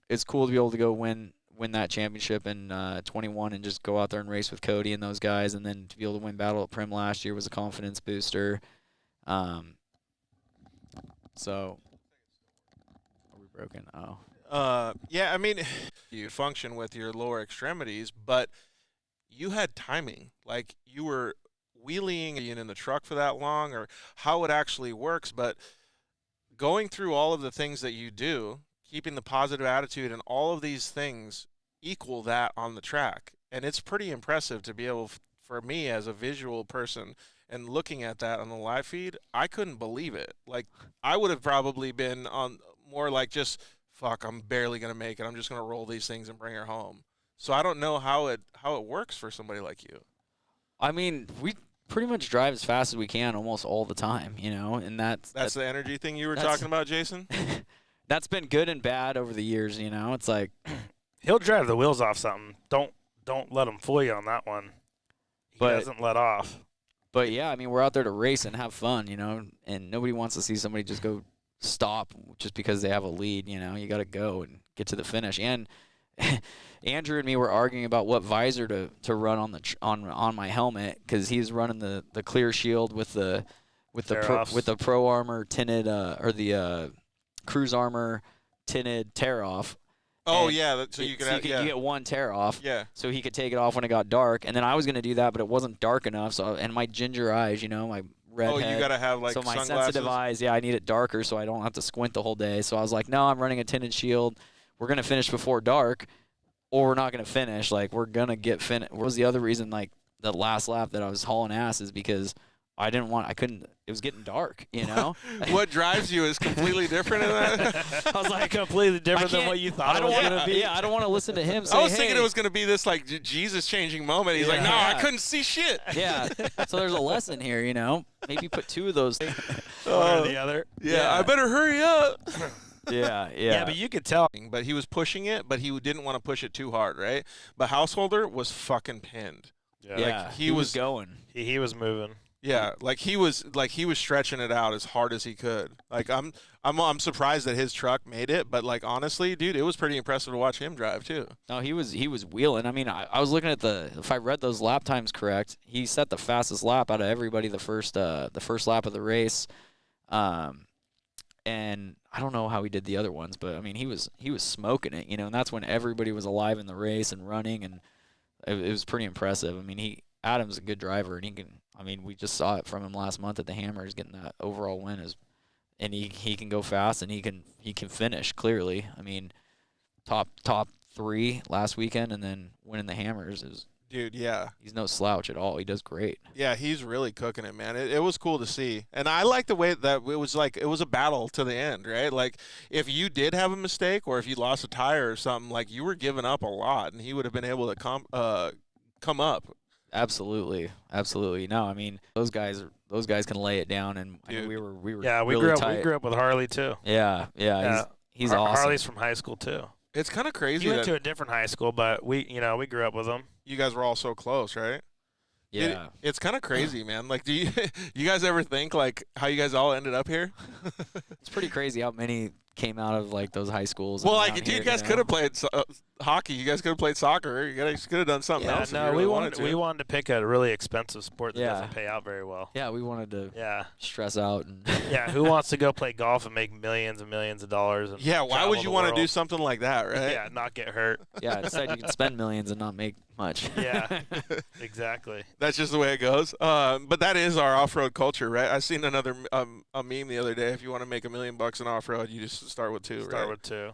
S3: it's cool to be able to go win that championship in 21 and just go out there and race with Cody and those guys, and then to be able to win Battle at Prim last year was a confidence booster. So are we broken?
S2: Yeah, I mean, you function with your lower extremities, but you had timing. Like, you were wheeling in the truck for that long, or how it actually works, but going through all of the things that you do, keeping the positive attitude, and all of these things equal that on the track. And it's pretty impressive to be able, for me as a visual person and looking at that on the live feed, I couldn't believe it. Like, I would have probably been on more like just, fuck, I'm barely going to make it. I'm just going to roll these things and bring her home. So I don't know how it works for somebody like you.
S3: I mean, we pretty much drive as fast as we can almost all the time, you know, and that's
S2: the energy thing you were talking about, Jason?
S3: That's been good and bad over the years, you know. It's like
S4: he'll drive the wheels off something. Don't let him fool you on that one. He doesn't let off.
S3: But yeah, I mean, we're out there to race and have fun, you know, and nobody wants to see somebody just go stop just because they have a lead, you know. You got to go and get to the finish. And Andrew and me were arguing about what visor to run on my helmet, because he's running the clear shield with the Pro Armor tinted or the Cruise Armor tinted tear off.
S2: Oh, yeah, so you
S3: you get one tear off.
S2: Yeah.
S3: So he could take it off when it got dark, and then I was going to do that, but it wasn't dark enough. So and my ginger eyes, you know, my red
S2: Oh,
S3: head,
S2: you got to have, like,
S3: so my
S2: sunglasses?
S3: sensitive eyes, yeah, I need it darker so I don't have to squint the whole day. So I was like, no, I'm running a tinted shield. We're going to finish before dark, or we're not going to finish. Like, we're going to get finished. What was the other reason, like, the last lap that I was hauling ass is because I couldn't, it was getting dark, you know?
S2: What drives you is completely different in that?
S4: I was like, completely different than what you thought it was going to be.
S3: Yeah, I don't want to listen to him say,
S2: I was thinking it was going to be this, like, Jesus-changing moment. He's like, no, I couldn't see shit.
S3: Yeah, so there's a lesson here, you know? Maybe put two of those.
S4: One or the other.
S2: Yeah, I better hurry up.
S3: Yeah.
S4: Yeah, but you could tell.
S2: But he was pushing it, but he didn't want to push it too hard, right? But Householder was fucking pinned.
S3: Yeah,
S2: he was
S3: going.
S4: He was moving.
S2: Yeah, he was stretching it out as hard as he could. Like, I'm surprised that his truck made it, but, like, honestly, dude, it was pretty impressive to watch him drive too.
S3: No, he was wheeling. I mean, I was looking at if I read those lap times correct, he set the fastest lap out of everybody the first lap of the race. And I don't know how he did the other ones, but I mean, he was smoking it, you know, and that's when everybody was alive in the race and running, and it was pretty impressive. I mean, Adam's a good driver, and he can. I mean, we just saw it from him last month at the Hammers, getting that overall win, and he can go fast, and he can finish clearly. I mean, top 3 last weekend, and then winning the Hammers is.
S2: Dude, yeah.
S3: He's no slouch at all. He does great.
S2: Yeah, he's really cooking it, man. It was cool to see. And I like the way that it was a battle to the end, right? Like, if you did have a mistake or if you lost a tire or something, like, you were giving up a lot, and he would have been able to come up.
S3: Absolutely. No, I mean, those guys can lay it down, and I mean, we were
S4: yeah, we
S3: really
S4: grew up
S3: tight.
S4: We grew up with Harley too.
S3: Yeah. He's awesome.
S4: Harley's from high school too.
S2: It's kind of crazy.
S4: He went to a different high school, but we grew up with him.
S2: You guys were all so close, right?
S3: Yeah.
S2: It's kind of crazy, man. Like, do you guys ever think, like, how you guys all ended up here?
S3: It's pretty crazy how many came out of, like, those high schools.
S2: Well, like, you guys could have played hockey. You guys could have played soccer. You guys could have done something else.
S4: No, we wanted to pick a really expensive sport that doesn't pay out very well.
S3: Yeah, we wanted to stress out. And
S4: yeah, who wants to go play golf and make millions and millions of dollars? And
S2: why would you want to do something like that, right?
S4: Yeah, not get hurt.
S3: Yeah, instead you can spend millions and not make much.
S4: Yeah, exactly.
S2: That's just the way it goes. But that is our off-road culture, right? I seen another a meme the other day. If you want to make $1 million in off-road, you just start with 2.
S4: Start with 2.